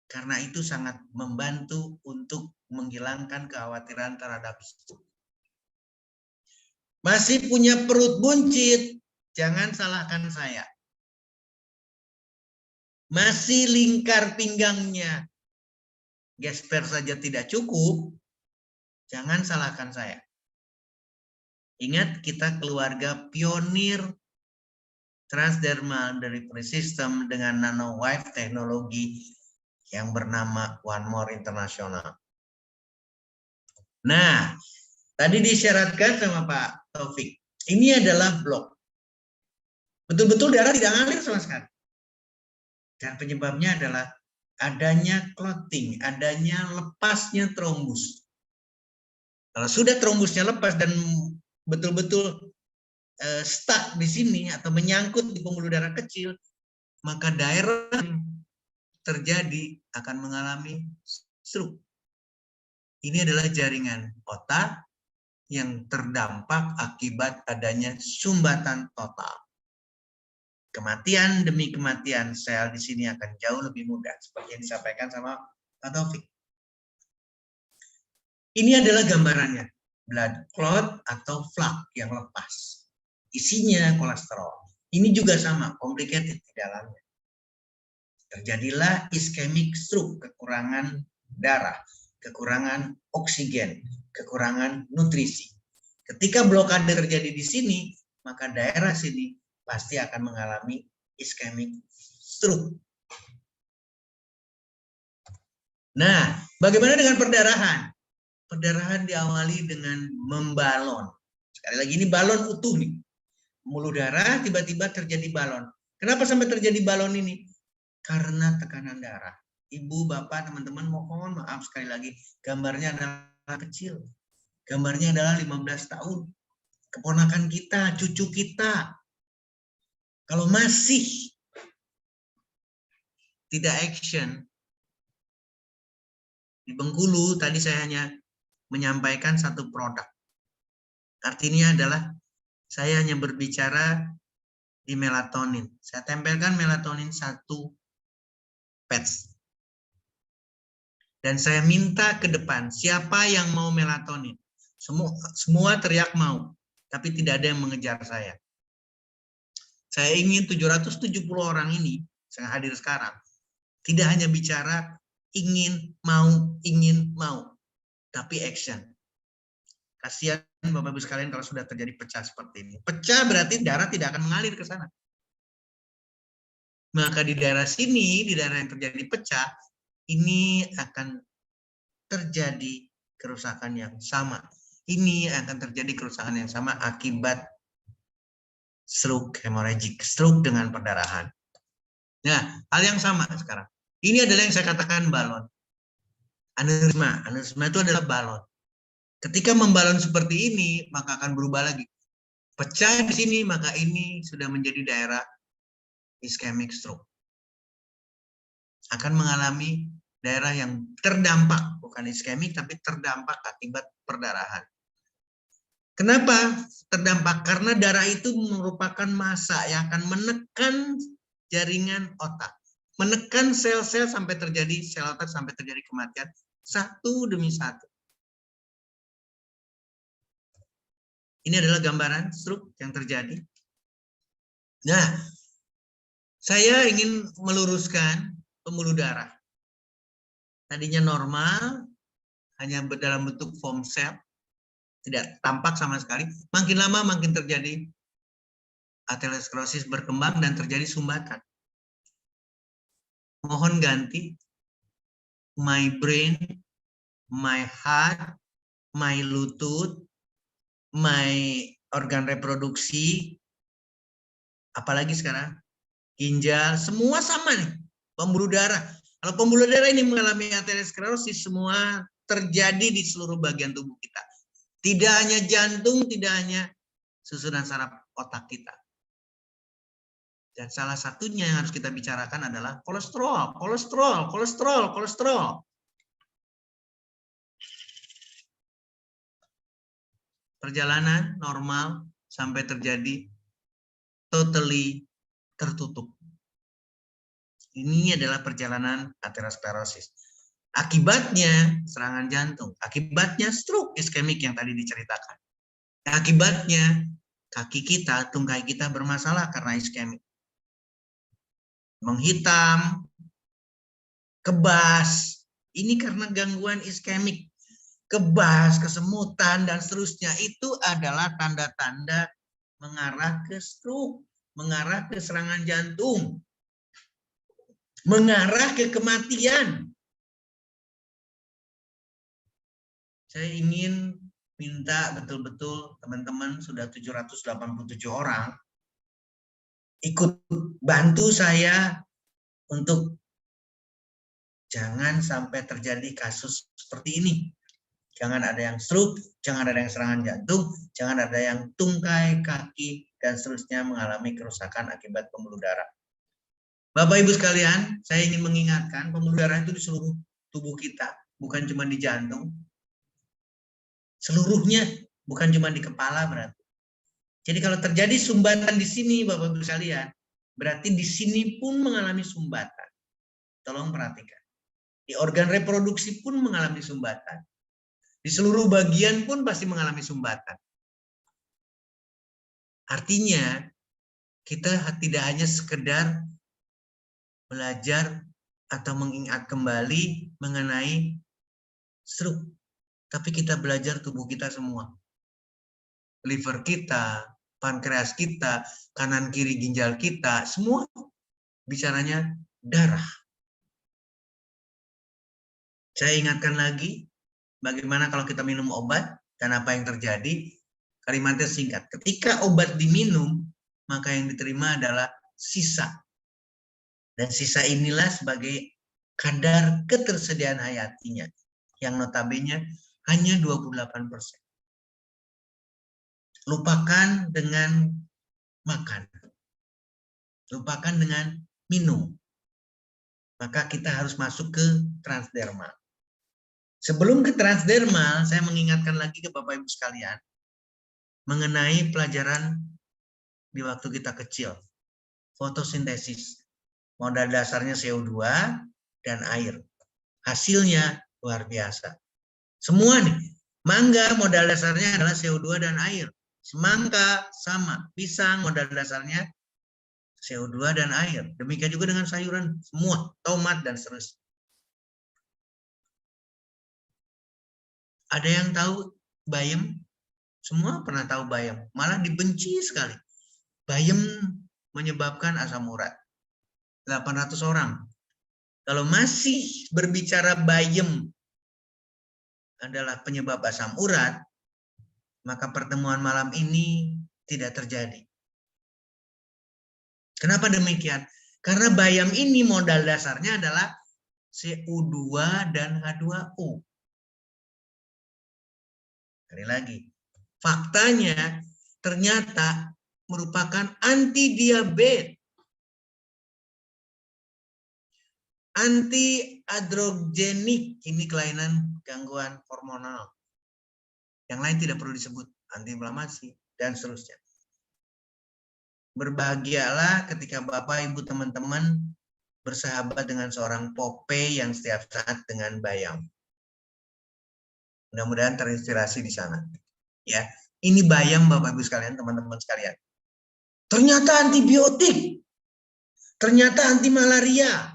Karena itu sangat membantu untuk menghilangkan kekhawatiran terhadap itu. Masih punya perut buncit, jangan salahkan saya. Masih lingkar pinggangnya, gesper saja tidak cukup, jangan salahkan saya. Ingat, kita keluarga pionir transdermal delivery system dengan nanowave teknologi yang bernama One More International. Nah, tadi disyaratkan sama Pak Taufik, ini adalah blok. Betul-betul darah tidak ngalir sama sekali. Dan penyebabnya adalah adanya clotting, adanya lepasnya trombus. Kalau sudah trombusnya lepas dan betul-betul stuck di sini atau menyangkut di pembuluh darah kecil, maka daerah yang terjadi akan mengalami stroke. Ini adalah jaringan otak yang terdampak akibat adanya sumbatan total. Kematian demi kematian sel di sini akan jauh lebih mudah, seperti yang disampaikan sama Pak Taufik. Ini adalah gambarannya, blood clot atau flak yang lepas. Isinya kolesterol. Ini juga sama, complicated di dalamnya. Terjadilah ischemic stroke, kekurangan darah, kekurangan oksigen, kekurangan nutrisi. Ketika blokade terjadi di sini, maka daerah sini pasti akan mengalami ischemic stroke. Nah, bagaimana dengan perdarahan? Perdarahan diawali dengan membalon. Sekali lagi, ini balon utuh nih. Pembuluh darah tiba-tiba terjadi balon. Kenapa sampai terjadi balon ini? Karena tekanan darah. Ibu, bapak, teman-teman, mohon maaf sekali lagi. Gambarnya adalah kecil. Gambarnya adalah 15 tahun. Keponakan kita, cucu kita. Kalau masih tidak action, di Bengkulu tadi saya hanya menyampaikan satu produk. Artinya adalah saya hanya berbicara di melatonin. Saya tempelkan melatonin 1 patch. Dan saya minta ke depan, siapa yang mau melatonin? Semua teriak mau, tapi tidak ada yang mengejar saya. Saya ingin 770 orang ini, saya hadir sekarang, tidak hanya bicara ingin, mau, tapi action. Kasihan Bapak Ibu sekalian kalau sudah terjadi pecah seperti ini. Pecah berarti darah tidak akan mengalir ke sana. Maka di daerah sini, di daerah yang terjadi pecah, ini akan terjadi kerusakan yang sama. Ini akan terjadi kerusakan yang sama akibat stroke hemorrhagic, stroke dengan perdarahan. Nah, hal yang sama sekarang. Ini adalah yang saya katakan balon. Aneurisma. Aneurisma itu adalah balon. Ketika membalon seperti ini, maka akan berubah lagi. Pecah di sini, maka ini sudah menjadi daerah ischemic stroke. Akan mengalami daerah yang terdampak, bukan iskemik, tapi terdampak akibat perdarahan. Kenapa terdampak? Karena darah itu merupakan massa yang akan menekan jaringan otak. Menekan sel-sel sampai terjadi, sel otak sampai terjadi kematian, satu demi satu. Ini adalah gambaran stroke yang terjadi. Nah, saya ingin meluruskan pembuluh darah. Tadinya normal, hanya dalam bentuk foam cell, tidak tampak sama sekali. Makin lama makin terjadi aterosklerosis berkembang dan terjadi sumbatan. Mohon ganti my brain, my heart, my lutut, my organ reproduksi, apalagi sekarang ginjal, semua sama nih, pembuluh darah. Kalau pembuluh darah ini mengalami aterosklerosis, semua terjadi di seluruh bagian tubuh kita. Tidak hanya jantung, tidak hanya susunan saraf otak kita. Dan salah satunya yang harus kita bicarakan adalah kolesterol, kolesterol, kolesterol, kolesterol. Perjalanan normal sampai terjadi totally tertutup. Ini adalah perjalanan aterosklerosis. Akibatnya serangan jantung, akibatnya stroke iskemik yang tadi diceritakan. Akibatnya kaki kita, tungkai kita bermasalah karena iskemik. Menghitam, kebas, ini karena gangguan iskemik. Kebas, kesemutan, dan seterusnya itu adalah tanda-tanda mengarah ke stroke, mengarah ke serangan jantung, mengarah ke kematian. Saya ingin minta betul-betul teman-teman sudah 787 orang ikut bantu saya untuk jangan sampai terjadi kasus seperti ini. Jangan ada yang stroke, jangan ada yang serangan jantung, jangan ada yang tungkai, kaki, dan seterusnya mengalami kerusakan akibat pembuluh darah. Bapak Ibu sekalian, saya ingin mengingatkan pembuluh darah itu di seluruh tubuh kita, bukan cuma di jantung. Seluruhnya, bukan cuma di kepala berarti. Jadi kalau terjadi sumbatan di sini, Bapak Ibu sekalian, berarti di sini pun mengalami sumbatan. Tolong perhatikan. Di organ reproduksi pun mengalami sumbatan. Di seluruh bagian pun pasti mengalami sumbatan. Artinya, kita tidak hanya sekedar belajar atau mengingat kembali mengenai stroke, tapi kita belajar tubuh kita semua. Liver kita, pankreas kita, kanan kiri ginjal kita, semua bicaranya darah. Saya ingatkan lagi, bagaimana kalau kita minum obat dan apa yang terjadi? Kalimatnya singkat. Ketika obat diminum, maka yang diterima adalah sisa. Dan sisa inilah sebagai kadar ketersediaan hayatinya, yang notabene hanya 28%. Lupakan dengan makan. Lupakan dengan minum. Maka kita harus masuk ke transdermal. Sebelum ke transdermal, saya mengingatkan lagi ke Bapak Ibu sekalian mengenai pelajaran di waktu kita kecil. Fotosintesis. Modal dasarnya CO2 dan air. Hasilnya luar biasa. Semua nih, mangga modal dasarnya adalah CO2 dan air. Semangka sama, pisang modal dasarnya CO2 dan air. Demikian juga dengan sayuran, semua, tomat dan seterusnya. Ada yang tahu bayam? Semua pernah tahu bayam, malah dibenci sekali. Bayam menyebabkan asam urat. 800 orang. Kalau masih berbicara bayam adalah penyebab asam urat, maka pertemuan malam ini tidak terjadi. Kenapa demikian? Karena bayam ini modal dasarnya adalah CO2 dan H2O. Sekali lagi, faktanya ternyata merupakan anti diabetes, anti androgenik, ini kelainan gangguan hormonal. Yang lain tidak perlu disebut, anti inflamasi dan seterusnya. Berbahagialah ketika Bapak, Ibu, teman-teman bersahabat dengan seorang Popeye yang setiap saat dengan bayam. Mudah-mudahan terinspirasi di sana. Ya, ini bayam Bapak Ibu sekalian, teman-teman sekalian. Ternyata antibiotik. Ternyata anti malaria.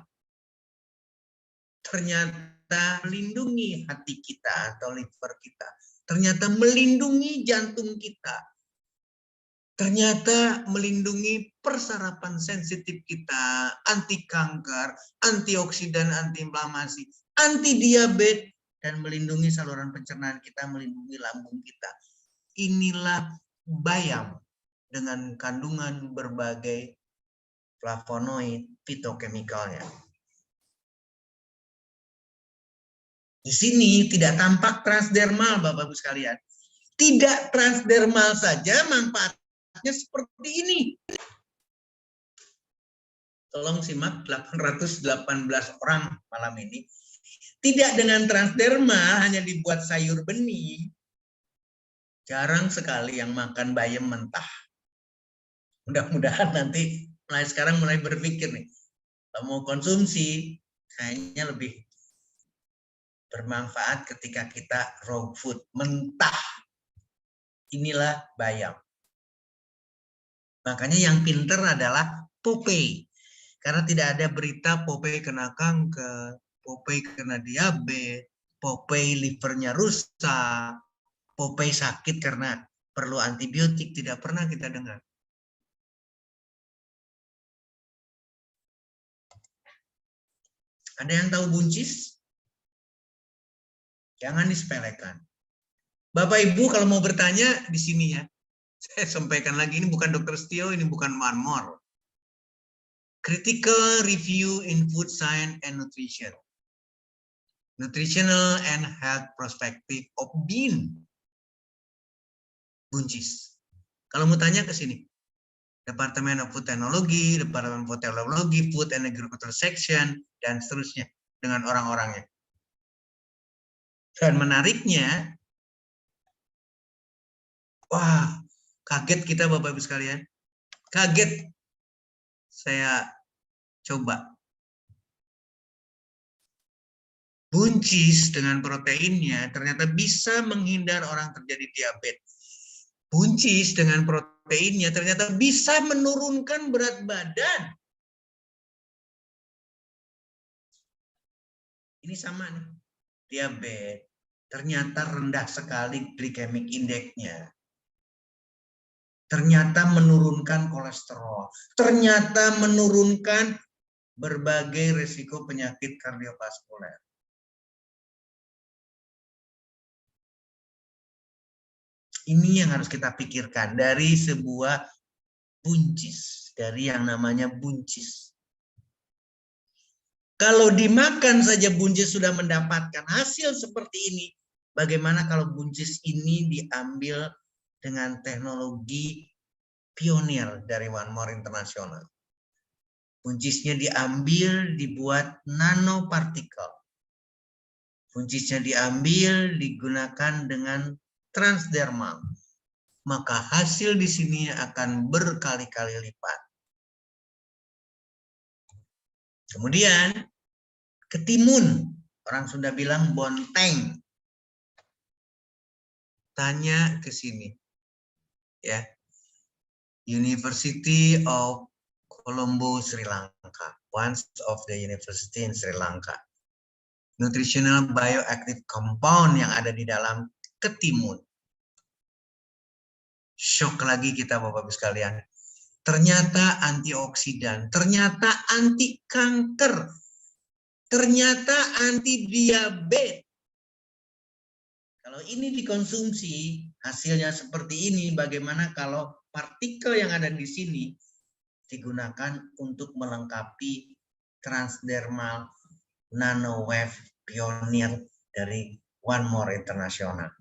Ternyata melindungi hati kita atau liver kita. Ternyata melindungi jantung kita. Ternyata melindungi persarapan sensitif kita, anti kanker, antioksidan, antiinflamasi, anti diabetes, dan melindungi saluran pencernaan kita, melindungi lambung kita. Inilah bayam dengan kandungan berbagai flavonoid, fitokemikalnya. Di sini tidak tampak transdermal, Bapak-Ibu sekalian. Tidak transdermal saja manfaatnya seperti ini. Tolong simak 818 orang malam ini. Tidak dengan transdermal, hanya dibuat sayur benih. Jarang sekali yang makan bayam mentah. Mudah-mudahan nanti mulai sekarang mulai berpikir nih, kalau mau konsumsi, kayaknya lebih bermanfaat ketika kita raw food, mentah. Inilah bayam. Makanya yang pinter adalah Popeye. Karena tidak ada berita Popeye kena kanker, Popeye kena diabetes, Popeye livernya rusak, Popeye sakit karena perlu antibiotik. Tidak pernah kita dengar. Ada yang tahu buncis? Jangan disepelekan. Bapak Ibu kalau mau bertanya di sini ya. Saya sampaikan lagi, ini bukan Dr. Setio, ini bukan One More. Critical Review in Food Science and Nutrition. Nutritional and Health Perspective of Bean. Buncis. Kalau mau tanya ke sini. Departemen of Food Technology, Departemen of Food Technology, Food and Agriculture Section, dan seterusnya dengan orang-orangnya. Dan menariknya, wah, kaget kita Bapak Ibu sekalian. Kaget. Saya coba. Buncis dengan proteinnya ternyata bisa menghindar orang terjadi diabetes. Buncis dengan proteinnya ternyata bisa menurunkan berat badan. Ini sama nih. Diabetes. Ternyata rendah sekali glycemic index-nya. Ternyata menurunkan kolesterol. Ternyata menurunkan berbagai risiko penyakit kardiovaskuler. Ini yang harus kita pikirkan dari sebuah buncis, dari yang namanya buncis. Kalau dimakan saja buncis sudah mendapatkan hasil seperti ini, bagaimana kalau buncis ini diambil dengan teknologi pionir dari One More International? Buncisnya diambil, dibuat nanopartikel. Buncisnya diambil, digunakan dengan transdermal. Maka hasil di sini akan berkali-kali lipat. Kemudian ketimun, orang Sunda bilang bonteng. Tanya ke sini, ya, University of Colombo, Sri Lanka, one of the university in Sri Lanka. Nutritional bioactive compound yang ada di dalam ketimun. Shock lagi kita Bapak-Ibu sekalian. Ternyata antioksidan, ternyata anti kanker, ternyata anti diabetes. Kalau ini dikonsumsi, hasilnya seperti ini. Bagaimana kalau partikel yang ada di sini digunakan untuk melengkapi transdermal nanowave pionir dari One More International.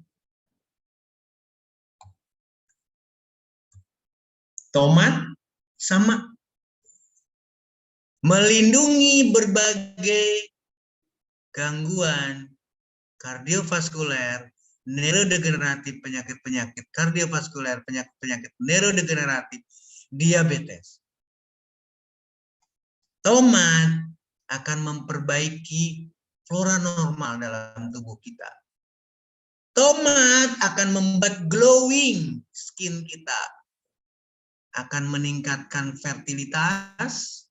Tomat sama. Melindungi berbagai gangguan kardiovaskuler, neurodegeneratif, penyakit-penyakit kardiovaskuler, penyakit-penyakit neurodegeneratif, diabetes. Tomat akan memperbaiki flora normal dalam tubuh kita. Tomat akan membuat glowing skin kita. akan meningkatkan fertilitas,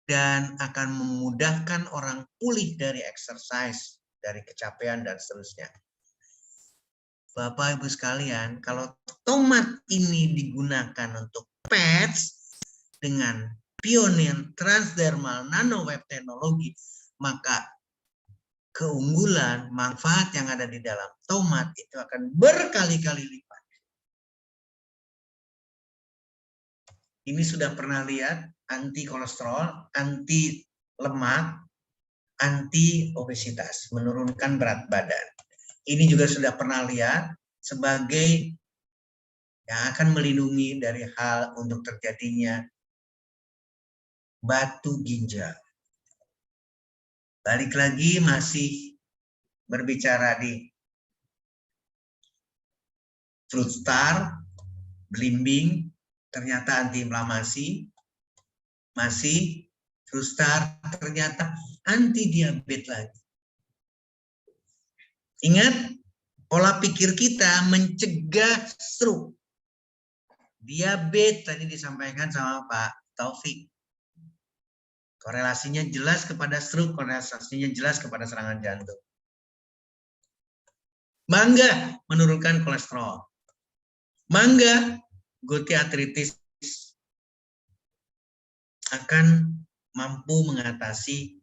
dan akan memudahkan orang pulih dari exercise, dari kecapean, dan seterusnya. Bapak Ibu sekalian, kalau tomat ini digunakan untuk patch dengan pionir transdermal nanowave teknologi, maka keunggulan, manfaat yang ada di dalam tomat itu akan berkali-kali lipat. Ini sudah pernah lihat, anti kolesterol, anti lemak, anti obesitas, menurunkan berat badan. Ini juga sudah pernah lihat sebagai yang akan melindungi dari hal untuk terjadinya batu ginjal. Balik lagi masih berbicara di Fruit Star, belimbing, ternyata antiinflamasi, masih Fruit Star ternyata anti diabetes lagi. Ingat, pola pikir kita mencegah stroke. Diabetes tadi disampaikan sama Pak Taufik. Korelasinya jelas kepada stroke, korelasinya jelas kepada serangan jantung. Mangga menurunkan kolesterol. Mangga, gouty arthritis akan mampu mengatasi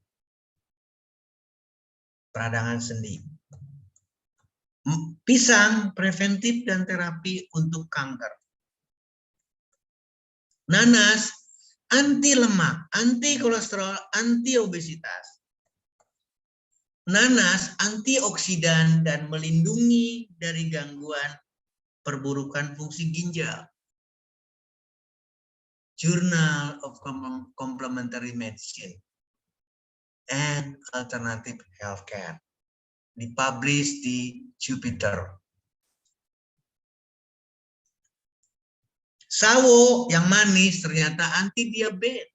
peradangan sendi. Pisang, preventif dan terapi untuk kanker. Nanas, anti lemak, anti kolesterol, anti obesitas. Nanas, antioksidan dan melindungi dari gangguan perburukan fungsi ginjal. Journal of Complementary Medicine and Alternative Healthcare, dipublish di Jupiter. Sawo yang manis ternyata anti diabetes,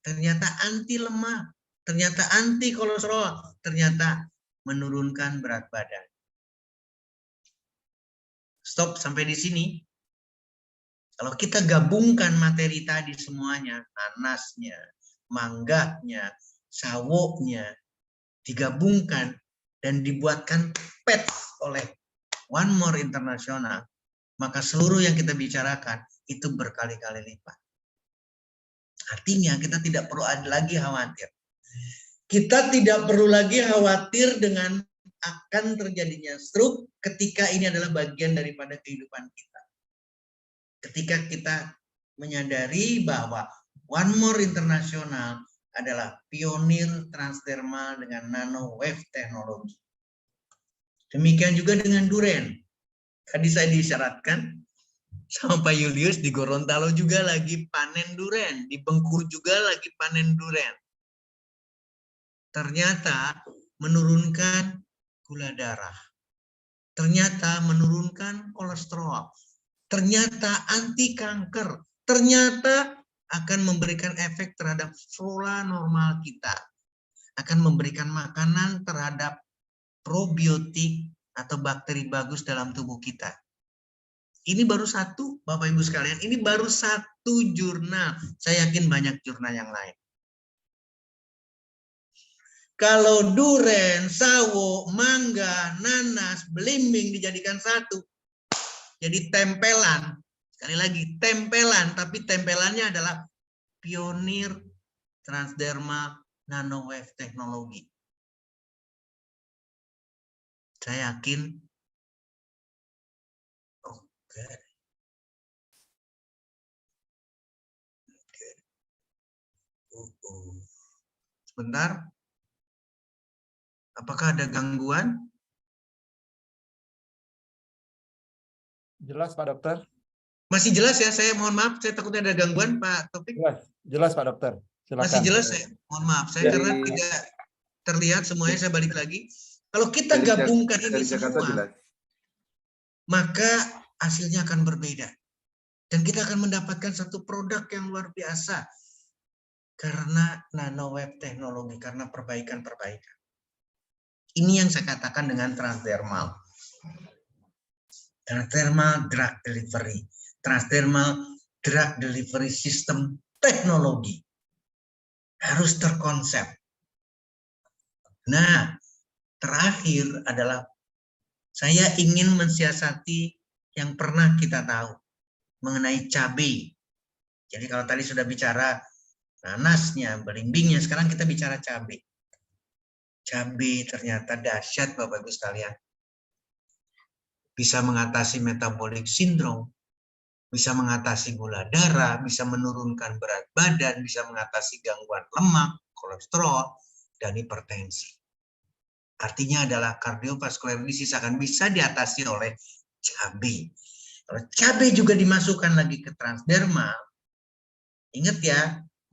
ternyata anti lemak, ternyata anti kolesterol, ternyata menurunkan berat badan. Stop sampai di sini. Kalau kita gabungkan materi tadi semuanya, nanasnya, mangganya, sawonya, digabungkan dan dibuatkan patch oleh One More International, maka seluruh yang kita bicarakan itu berkali-kali lipat. Artinya kita tidak perlu lagi khawatir. Kita tidak perlu lagi khawatir dengan akan terjadinya stroke ketika ini adalah bagian daripada kehidupan kita. Ketika kita menyadari bahwa One More International adalah pionir transdermal dengan nanowave teknologi. Demikian juga dengan duren. Tadi saya disyaratkan sama Pak Julius di Gorontalo juga lagi panen duren, di Bengkulu juga lagi panen duren. Ternyata menurunkan gula darah. Ternyata menurunkan kolesterol. Ternyata anti kanker, ternyata akan memberikan efek terhadap flora normal kita, akan memberikan makanan terhadap probiotik atau bakteri bagus dalam tubuh kita. Ini baru satu, Bapak Ibu sekalian, ini baru satu jurnal. Saya yakin banyak jurnal yang lain. Kalau duren, sawo, mangga, nanas, belimbing dijadikan satu, jadi tempelan, sekali lagi tempelan, tapi tempelannya adalah pionir transdermal nanowave teknologi. Saya yakin, sebentar, apakah ada gangguan? Jelas Pak Dokter? Masih jelas ya, saya mohon maaf, saya takutnya ada gangguan Pak Taufik. Jelas Pak Dokter. Silakan. Masih jelas, saya mohon maaf, saya karena tidak terlihat semuanya, saya balik lagi. Kalau kita gabungkan ini semua, maka hasilnya akan berbeda. Dan kita akan mendapatkan satu produk yang luar biasa. Karena nanowave teknologi, karena perbaikan-perbaikan. Ini yang saya katakan dengan transdermal. Transdermal drug delivery. Transdermal drug delivery system teknologi. Harus terkonsep. Nah, terakhir adalah saya ingin mensiasati yang pernah kita tahu mengenai cabai. Jadi kalau tadi sudah bicara nanasnya, belimbingnya, sekarang kita bicara cabai. Cabai ternyata dahsyat Bapak Ibu sekalian. Bisa mengatasi metabolic syndrome, bisa mengatasi gula darah, bisa menurunkan berat badan, bisa mengatasi gangguan lemak, kolesterol, dan hipertensi. Artinya adalah kardiovaskular disease akan bisa diatasi oleh cabai. Kalau cabai juga dimasukkan lagi ke transdermal, ingat ya,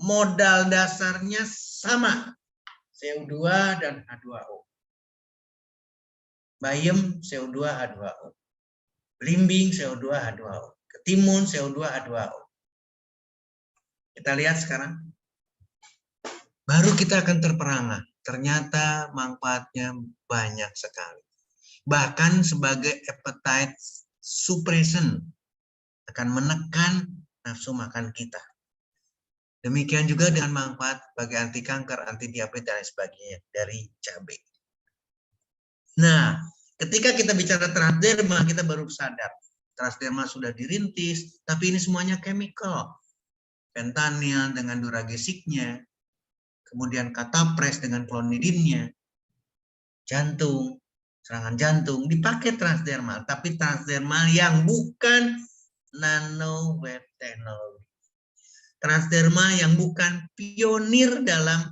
modal dasarnya sama, CO2 dan H2O. Bayam CO2 H2O. Belimbing CO2 H2O. Ketimun CO2 H2O. Kita lihat sekarang. Baru kita akan terperangah. Ternyata manfaatnya banyak sekali. Bahkan sebagai appetite suppression akan menekan nafsu makan kita. Demikian juga dengan manfaat bagi anti kanker, anti diabetes dan sebagainya dari cabai. Nah, ketika kita bicara transderma, kita baru sadar. Transderma sudah dirintis, tapi ini semuanya chemical. Fentanyl dengan duragesiknya, kemudian katapres dengan klonidinnya, jantung, serangan jantung, dipakai transdermal. Tapi transdermal yang bukan nanowave technology. Transdermal yang bukan pionir dalam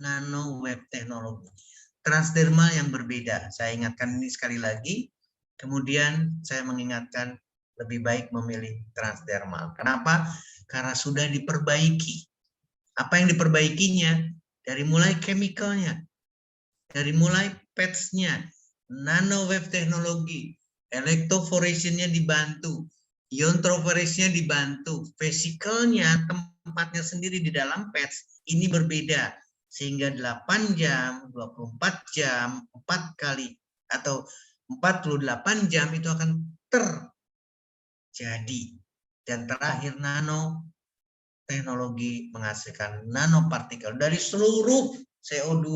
nanowave technology. Transdermal yang berbeda. Saya ingatkan ini sekali lagi. Kemudian saya mengingatkan lebih baik memilih transdermal. Kenapa? Karena sudah diperbaiki. Apa yang diperbaikinya? Dari mulai chemicalnya, dari mulai pads-nya, nanowave teknologi, electrophoresis-nya dibantu, iontrophoresis-nya dibantu, vesikelnya, tempatnya sendiri di dalam pads, ini berbeda. Sehingga 8 jam, 24 jam, 4 kali, atau 48 jam itu akan terjadi. Dan terakhir teknologi menghasilkan nanopartikel dari seluruh CO2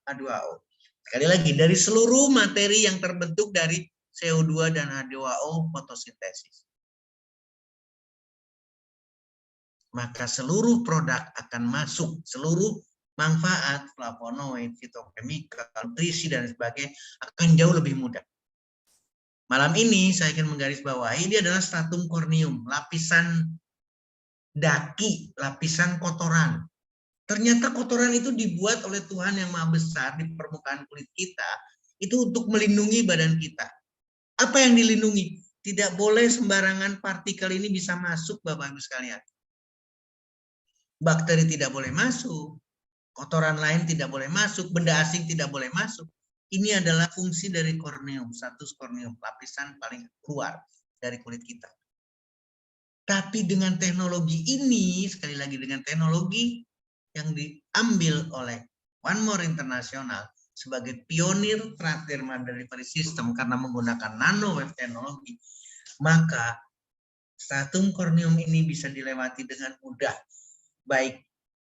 H2O. Sekali lagi, dari seluruh materi yang terbentuk dari CO2 dan H2O fotosintesis. Maka seluruh produk akan masuk, seluruh manfaat, flavonoid, fitokimikal, nutrisi, dan sebagainya akan jauh lebih mudah. Malam ini saya ingin menggarisbawahi, ini adalah stratum corneum, lapisan daki, lapisan kotoran. Ternyata kotoran itu dibuat oleh Tuhan yang Maha Besar di permukaan kulit kita, itu untuk melindungi badan kita. Apa yang dilindungi? Tidak boleh sembarangan partikel ini bisa masuk, Bapak Ibu sekalian. Bakteri tidak boleh masuk, kotoran lain tidak boleh masuk, benda asing tidak boleh masuk. Ini adalah fungsi dari corneum, status corneum, lapisan paling luar dari kulit kita. Tapi dengan teknologi ini, sekali lagi dengan teknologi yang diambil oleh One More International sebagai pionir transdermal delivery system karena menggunakan nanowave teknologi, maka stratum corneum ini bisa dilewati dengan mudah, baik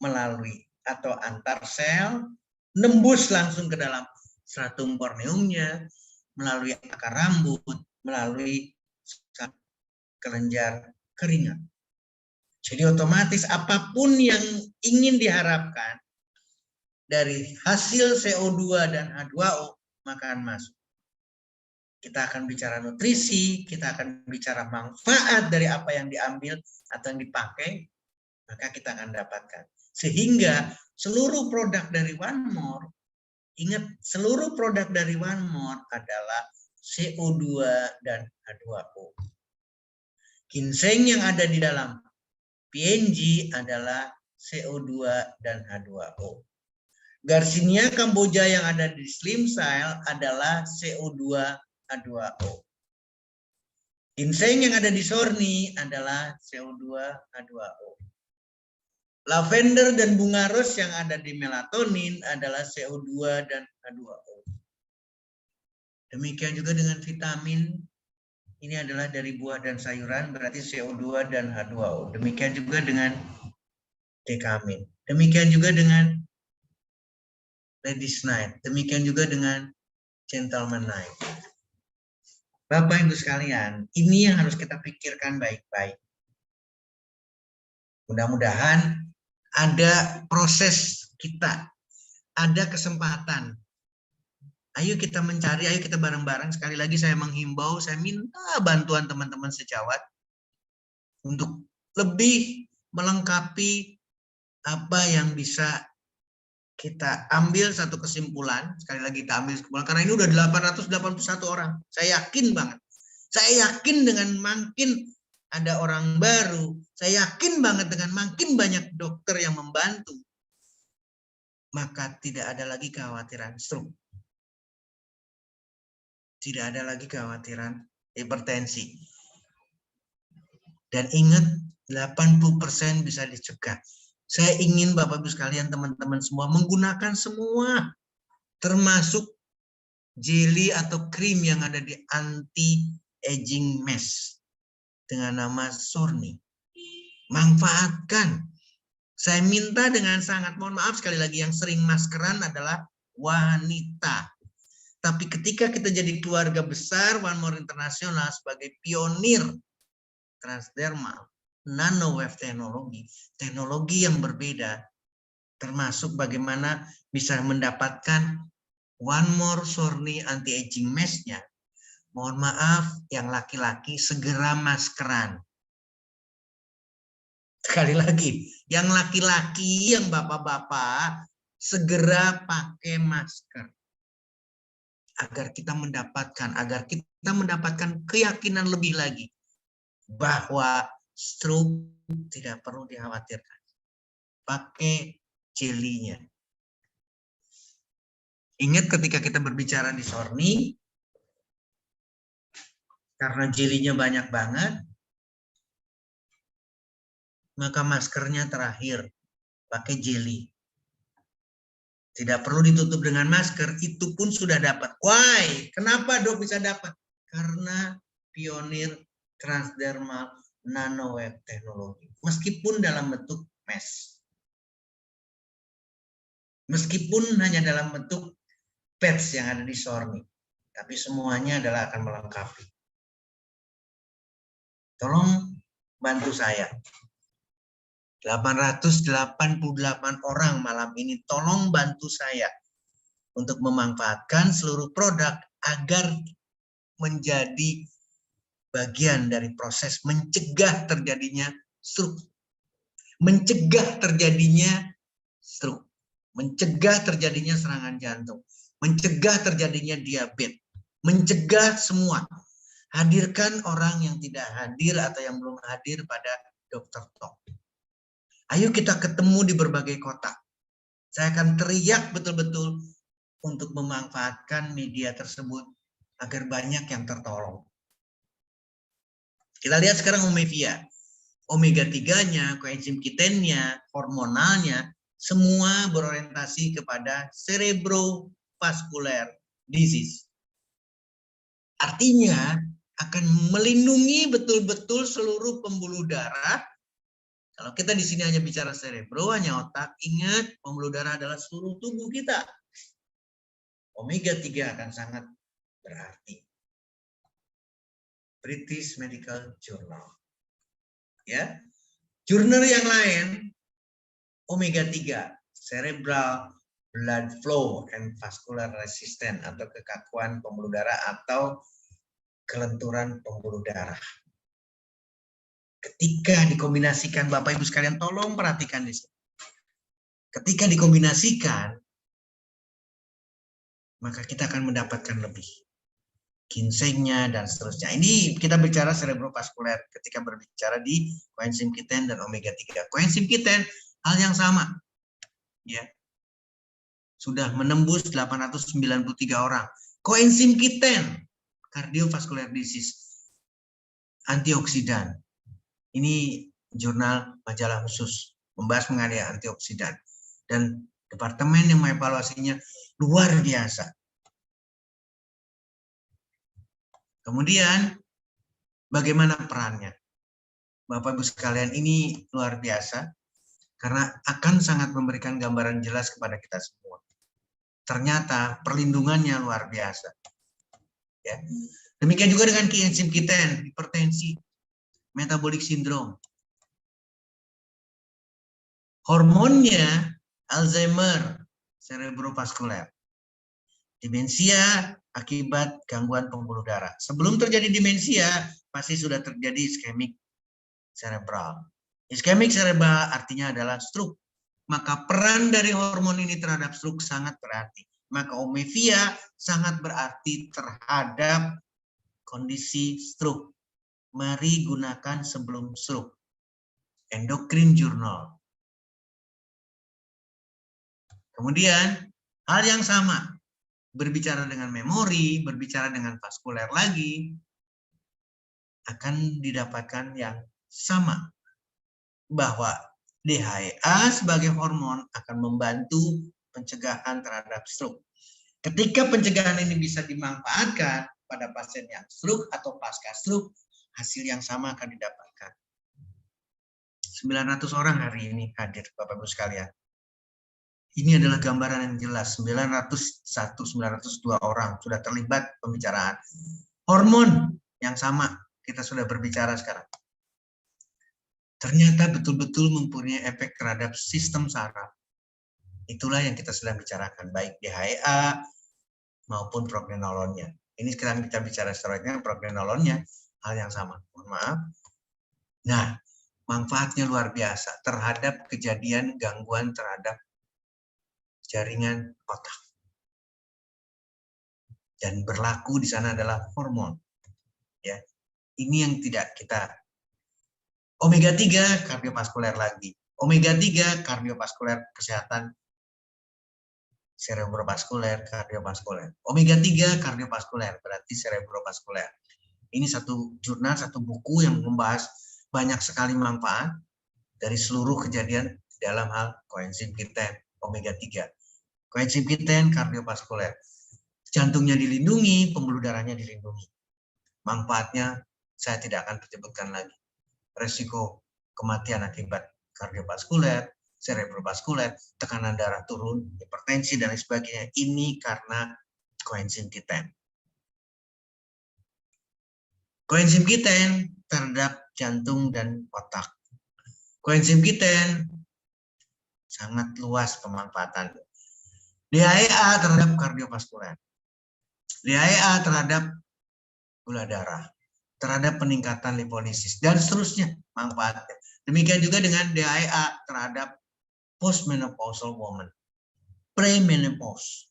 melalui atau antar sel, nembus langsung ke dalam stratum corneumnya, melalui akar rambut, melalui kelenjar keringat. Jadi otomatis apapun yang ingin diharapkan dari hasil CO2 dan H2O maka akan masuk. Kita akan bicara nutrisi, kita akan bicara manfaat dari apa yang diambil atau yang dipakai, maka kita akan dapatkan. Sehingga seluruh produk dari One More, ingat seluruh produk dari One More adalah CO2 dan H2O. Ginseng yang ada di dalam PNG adalah CO2 dan H2O. Garcinia Cambogia yang ada di Slim Cell adalah CO2 H2O. Ginseng yang ada di Sorni adalah CO2 H2O. Lavender dan bunga ros yang ada di melatonin adalah CO2 dan H2O. Demikian juga dengan vitamin ini adalah dari buah dan sayuran, berarti CO2 dan H2O. Demikian juga dengan dekamin. Demikian juga dengan ladies night. Demikian juga dengan gentleman night. Bapak Ibu sekalian, ini yang harus kita pikirkan baik-baik. Mudah-mudahan ada proses kita, ada kesempatan. Ayo kita mencari, ayo kita bareng-bareng. Sekali lagi saya menghimbau, saya minta bantuan teman-teman sejawat untuk lebih melengkapi apa yang bisa kita ambil satu kesimpulan. Sekali lagi kita ambil kesimpulan, karena ini udah 881 orang. Saya yakin banget. Saya yakin dengan makin ada orang baru, saya yakin banget dengan makin banyak dokter yang membantu, maka tidak ada lagi kekhawatiran stroke. Tidak ada lagi kekhawatiran hipertensi. Dan ingat, 80% bisa dicegah. Saya ingin Bapak Ibu sekalian, teman-teman semua menggunakan semua, termasuk jelly atau krim yang ada di anti-aging mask dengan nama Sorni. Manfaatkan. Saya minta dengan sangat, mohon maaf sekali lagi, yang sering maskeran adalah wanita. Tapi ketika kita jadi keluarga besar One More International sebagai pionir transdermal, nanowave teknologi, teknologi yang berbeda, termasuk bagaimana bisa mendapatkan One More Sorni anti-aging mask-nya. Mohon maaf, yang laki-laki segera maskeran. Sekali lagi, yang laki-laki, yang bapak-bapak, segera pakai masker. Agar kita mendapatkan keyakinan lebih lagi bahwa stroke tidak perlu dikhawatirkan. Pakai jelinya. Ingat ketika kita berbicara di Sorni, karena jelinya banyak banget, maka maskernya terakhir. Pakai jeli. Tidak perlu ditutup dengan masker, itu pun sudah dapat. Why? Kenapa dok bisa dapat? Karena pionir transdermal nanowave teknologi. Meskipun dalam bentuk mask. Meskipun hanya dalam bentuk pads yang ada di Sorni. Tapi semuanya adalah akan melengkapi. Tolong bantu saya. 888 orang malam ini, tolong bantu saya untuk memanfaatkan seluruh produk agar menjadi bagian dari proses mencegah terjadinya stroke. Mencegah terjadinya stroke. Mencegah terjadinya serangan jantung. Mencegah terjadinya diabetes. Mencegah semua. Hadirkan orang yang tidak hadir atau yang belum hadir pada Dr. Talk. Ayo kita ketemu di berbagai kota. Saya akan teriak betul-betul untuk memanfaatkan media tersebut agar banyak yang tertolong. Kita lihat sekarang Omevia. Omega 3-nya, coenzim Q10-nya, hormonalnya, semua berorientasi kepada cerebrovascular disease. Artinya akan melindungi betul-betul seluruh pembuluh darah. Kalau kita di sini hanya bicara cerebro, hanya otak, ingat pembuluh darah adalah seluruh tubuh kita. Omega 3 akan sangat berarti. British Medical Journal. Ya. Jurnal yang lain, Omega 3, cerebral blood flow and vascular resistance atau kekakuan pembuluh darah atau kelenturan pembuluh darah. Ketika dikombinasikan, Bapak Ibu sekalian, tolong perhatikan di sini. Ketika dikombinasikan, maka kita akan mendapatkan lebih. Ginsengnya dan seterusnya. Ini kita bicara cerebrovascular ketika berbicara di coenzim Q10 dan omega 3. Coenzim Q10 hal yang sama. Ya. Sudah menembus 893 orang. Coenzim Q10 cardiovascular disease, antioksidan. Ini jurnal majalah khusus membahas mengenai antioksidan. Dan departemen yang mengevaluasinya luar biasa. Kemudian Bagaimana perannya? Bapak Ibu sekalian, ini luar biasa karena akan sangat memberikan gambaran jelas kepada kita semua. Ternyata perlindungannya luar biasa. Ya. Demikian juga dengan coenzim Q10, hipertensi, metabolic syndrome. Hormonnya Alzheimer, cerebrovaskuler. Demensia akibat gangguan pembuluh darah. Sebelum terjadi demensia, pasti sudah terjadi iskemik cerebral. Iskemik cerebral artinya adalah stroke. Maka peran dari hormon ini terhadap stroke sangat berarti. Maka Omevia sangat berarti terhadap kondisi stroke. Mari gunakan sebelum stroke. Endocrine Journal. Kemudian hal yang sama, berbicara dengan memori, berbicara dengan vaskuler lagi, akan didapatkan yang sama. Bahwa DHEA sebagai hormon akan membantu pencegahan terhadap stroke. Ketika pencegahan ini bisa dimanfaatkan pada pasien yang stroke atau pasca stroke, hasil yang sama akan didapatkan. 900 orang hari ini hadir, Bapak Ibu sekalian. Ini adalah gambaran yang jelas, 902 orang sudah terlibat pembicaraan. Hormon yang sama, kita sudah berbicara sekarang. Ternyata betul-betul mempunyai efek terhadap sistem saraf. Itulah yang kita sedang bicarakan, baik DHEA maupun progrenolonnya. Ini sekarang kita bicara steroidnya, progrenolonnya, hal yang sama. Mohon maaf. Nah, manfaatnya luar biasa terhadap kejadian gangguan terhadap jaringan otak. Dan berlaku di sana adalah hormon. Ya. Ini yang tidak kita. Omega 3 kardiovaskuler lagi. Omega 3 kardiovaskuler kesehatan cerebrovaskuler, kardiovaskuler. Omega 3 kardiovaskuler berarti cerebrovaskuler. Ini satu jurnal, satu buku yang membahas banyak sekali manfaat dari seluruh kejadian dalam hal coenzim Q10, omega 3. Coenzim Q10 kardiovaskuler. Jantungnya dilindungi, pembuluh darahnya dilindungi. Manfaatnya saya tidak akan sebutkan lagi. Resiko kematian akibat kardiovaskuler, cerebrovaskuler, tekanan darah turun, hipertensi dan lain sebagainya. Ini karena coenzim Q10. Coenzim Q10 terhadap jantung dan otak. Coenzim Q10 sangat luas pemanfaatan. DHEA terhadap kardiovaskuler. DHEA terhadap gula darah, terhadap peningkatan lipolisis, dan seterusnya manfaatnya. Demikian juga dengan DHEA terhadap postmenopausal woman, premenopause,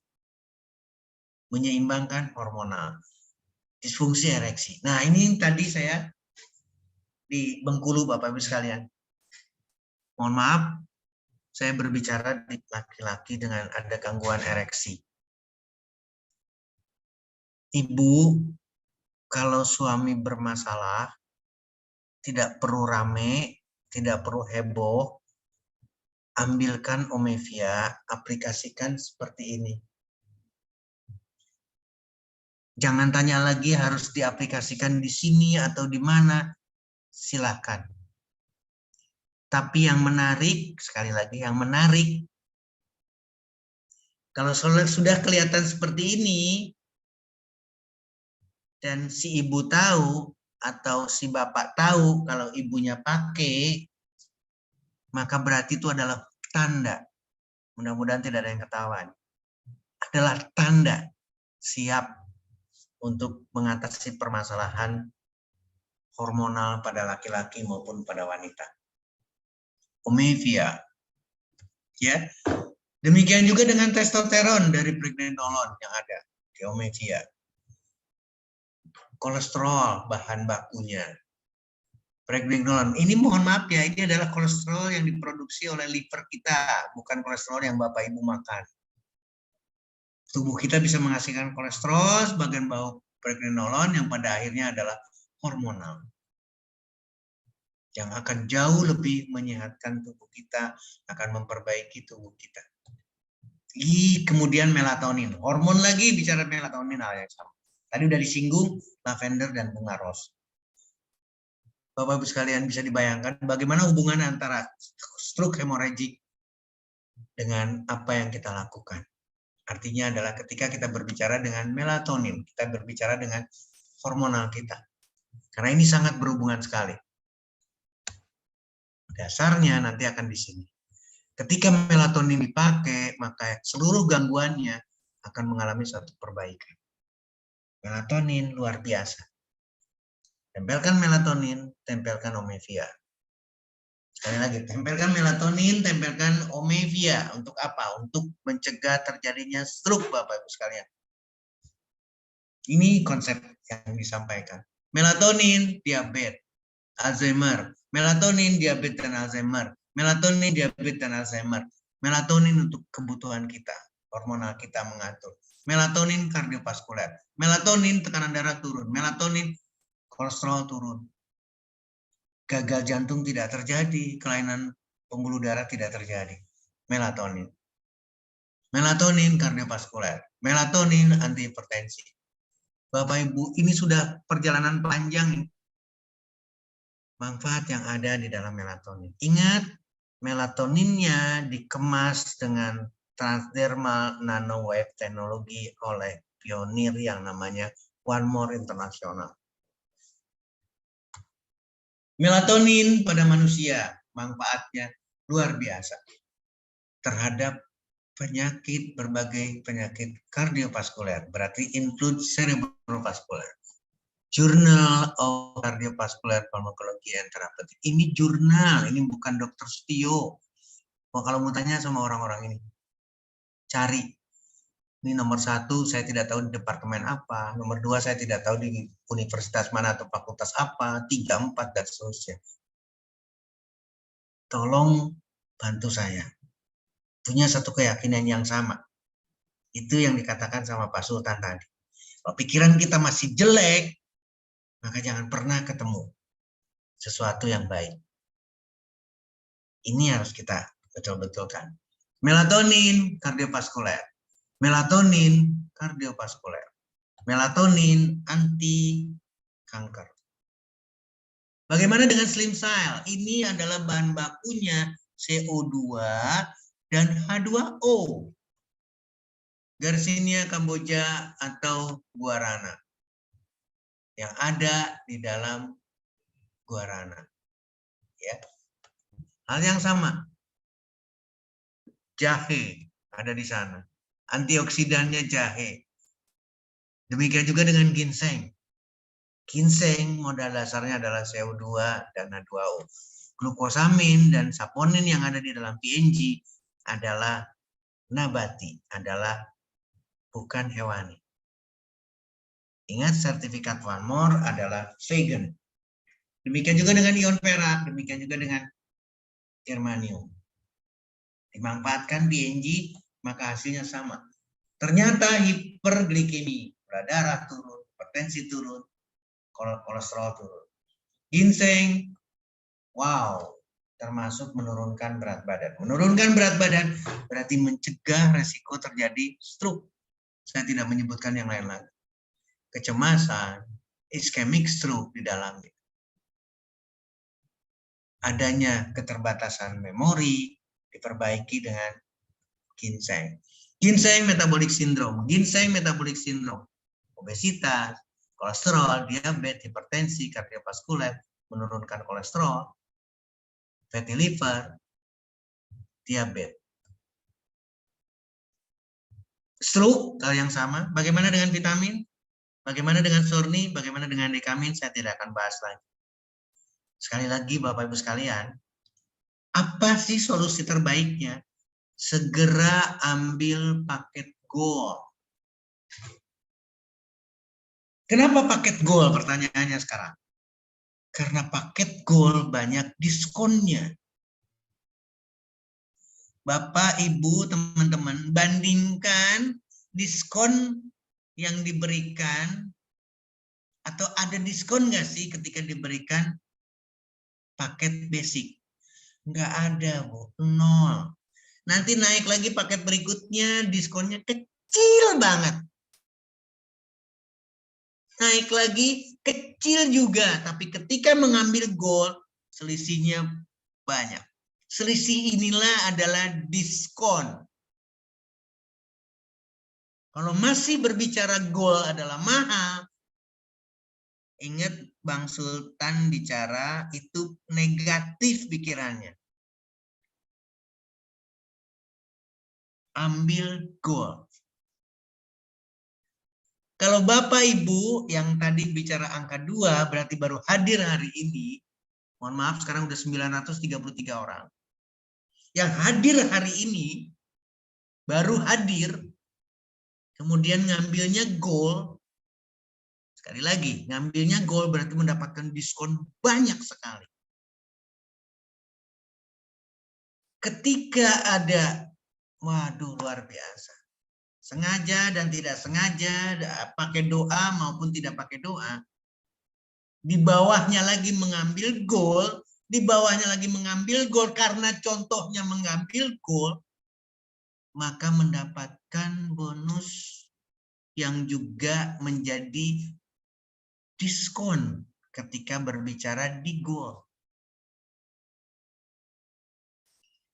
menyeimbangkan hormonal, disfungsi ereksi. Nah, ini tadi saya di Bengkulu, Bapak Ibu sekalian. Mohon maaf, saya berbicara di laki-laki dengan ada gangguan ereksi. Ibu, kalau suami bermasalah, tidak perlu rame, tidak perlu heboh, ambilkan Omevia, aplikasikan seperti ini. Jangan tanya lagi harus diaplikasikan di sini atau di mana, silakan. Tapi yang menarik, sekali lagi yang menarik, kalau sudah kelihatan seperti ini, dan si ibu tahu atau si bapak tahu kalau ibunya pakai, maka berarti itu adalah tanda. Mudah-mudahan tidak ada yang ketahuan. Adalah tanda siap untuk mengatasi permasalahan hormonal pada laki-laki maupun pada wanita. Omevia. Ya. Demikian juga dengan testosteron dari pregnenolon yang ada di Omevia. Kolesterol bahan bakunya. Pregnenolon. Ini mohon maaf ya, ini adalah kolesterol yang diproduksi oleh liver kita, bukan kolesterol yang Bapak Ibu makan. Tubuh kita bisa menghasilkan kolesterol sebagian bau pregnenolon yang pada akhirnya adalah hormonal. Yang akan jauh lebih menyehatkan tubuh kita, akan memperbaiki tubuh kita. Kemudian melatonin. Hormon lagi bicara melatonin hal yang sama. Tadi udah disinggung lavender dan bunga ros. Bapak Ibu sekalian bisa dibayangkan bagaimana hubungan antara stroke hemorrhagic dengan apa yang kita lakukan. Artinya adalah ketika kita berbicara dengan melatonin, kita berbicara dengan hormonal kita. Karena ini sangat berhubungan sekali. Dasarnya nanti akan di sini. Ketika melatonin dipakai, maka seluruh gangguannya akan mengalami suatu perbaikan. Melatonin luar biasa. Tempelkan melatonin, tempelkan omevia. Sekali lagi, tempelkan melatonin, tempelkan omevia. Untuk apa? Untuk mencegah terjadinya stroke, Bapak Ibu sekalian. Ini konsep yang disampaikan. Melatonin, diabetes, Alzheimer. Melatonin, diabetes dan Alzheimer. Melatonin, diabetes dan Alzheimer. Melatonin untuk kebutuhan kita. Hormonal kita mengatur. Melatonin kardiovaskuler. Melatonin tekanan darah turun. Melatonin kolesterol turun. Gagal jantung tidak terjadi. Kelainan pembuluh darah tidak terjadi. Melatonin. Melatonin kardiovaskuler. Melatonin antihipertensi. Bapak Ibu, ini sudah perjalanan panjang. Manfaat yang ada di dalam melatonin. Ingat, melatoninnya dikemas dengan transdermal nanowave teknologi oleh pionir yang namanya One More International. Melatonin pada manusia, manfaatnya luar biasa terhadap penyakit, berbagai penyakit kardiovaskuler, berarti include cerebrovascular. Journal of Cardiovascular Pharmacology and Therapeutic. Ini jurnal, ini bukan dokter Setio. Kalau mau tanya sama orang-orang ini, cari. Ini nomor 1, saya tidak tahu di departemen apa. Nomor 2, saya tidak tahu di universitas mana atau fakultas apa. 3, 4, dan seterusnya. Tolong bantu saya. Punya satu keyakinan yang sama. Itu yang dikatakan sama Pak Sultan tadi. Kalau pikiran kita masih jelek, maka jangan pernah ketemu sesuatu yang baik. Ini harus kita betul-betulkan. Melatonin kardiovaskuler. Melatonin kardiovaskuler. Melatonin anti kanker. Bagaimana dengan Slim Cell? Ini adalah bahan bakunya CO2 dan H2O. Garcinia cambogia atau guarana yang ada di dalam guarana. Ya. Hal yang sama. Jahe ada di sana. Antioksidannya jahe. Demikian juga dengan ginseng. Ginseng modal dasarnya adalah CO2 dan H2O. Glukosamin dan saponin yang ada di dalam PNG adalah nabati, adalah bukan hewani. Ingat, sertifikat One More adalah vegan. Demikian juga dengan ion perak, demikian juga dengan germanium. Dimanfaatkan PNG, maka hasilnya sama. Ternyata hiperglikemi, gula darah turun, hipertensi turun, kolesterol turun. Ginseng, wow, termasuk menurunkan berat badan. Menurunkan berat badan berarti mencegah resiko terjadi stroke. Saya tidak menyebutkan yang lain lagi. Kecemasan, ischemic stroke di dalamnya. Adanya keterbatasan memori diperbaiki dengan ginseng. Ginseng metabolic syndrome, obesitas, kolesterol, diabetes, hipertensi, kardiovaskuler, menurunkan kolesterol, fatty liver, diabetes. Stroke, hal yang sama. Bagaimana dengan vitamin? Bagaimana dengan sorni? Bagaimana dengan dekamin? Saya tidak akan bahas lagi. Sekali lagi Bapak Ibu sekalian, apa sih solusi terbaiknya? Segera ambil paket Gold. Kenapa paket Gold? Pertanyaannya sekarang. Karena paket Gold banyak diskonnya. Bapak, Ibu, teman-teman, bandingkan diskon yang diberikan, atau ada diskon nggak sih ketika diberikan paket basic? Nggak ada, Bu. 0. Nanti naik lagi paket berikutnya, diskonnya kecil banget. naik lagi, kecil juga. Tapi ketika mengambil gol, selisihnya banyak. Selisih inilah adalah diskon. Kalau masih berbicara gol adalah mahal, ingat Bang Sultan bicara itu negatif pikirannya. Ambil gol. Kalau Bapak Ibu yang tadi bicara angka 2 berarti baru hadir hari ini. Mohon maaf sekarang udah 933 orang. Yang hadir hari ini baru hadir kemudian ngambilnya gol. Sekali lagi, ngambilnya gol berarti mendapatkan diskon banyak sekali. Ketika ada, waduh luar biasa. Sengaja dan tidak sengaja, pakai doa maupun tidak pakai doa. Di bawahnya lagi mengambil gol, di bawahnya lagi mengambil gol karena contohnya mengambil gol, maka mendapatkan bonus yang juga menjadi diskon ketika berbicara di gol.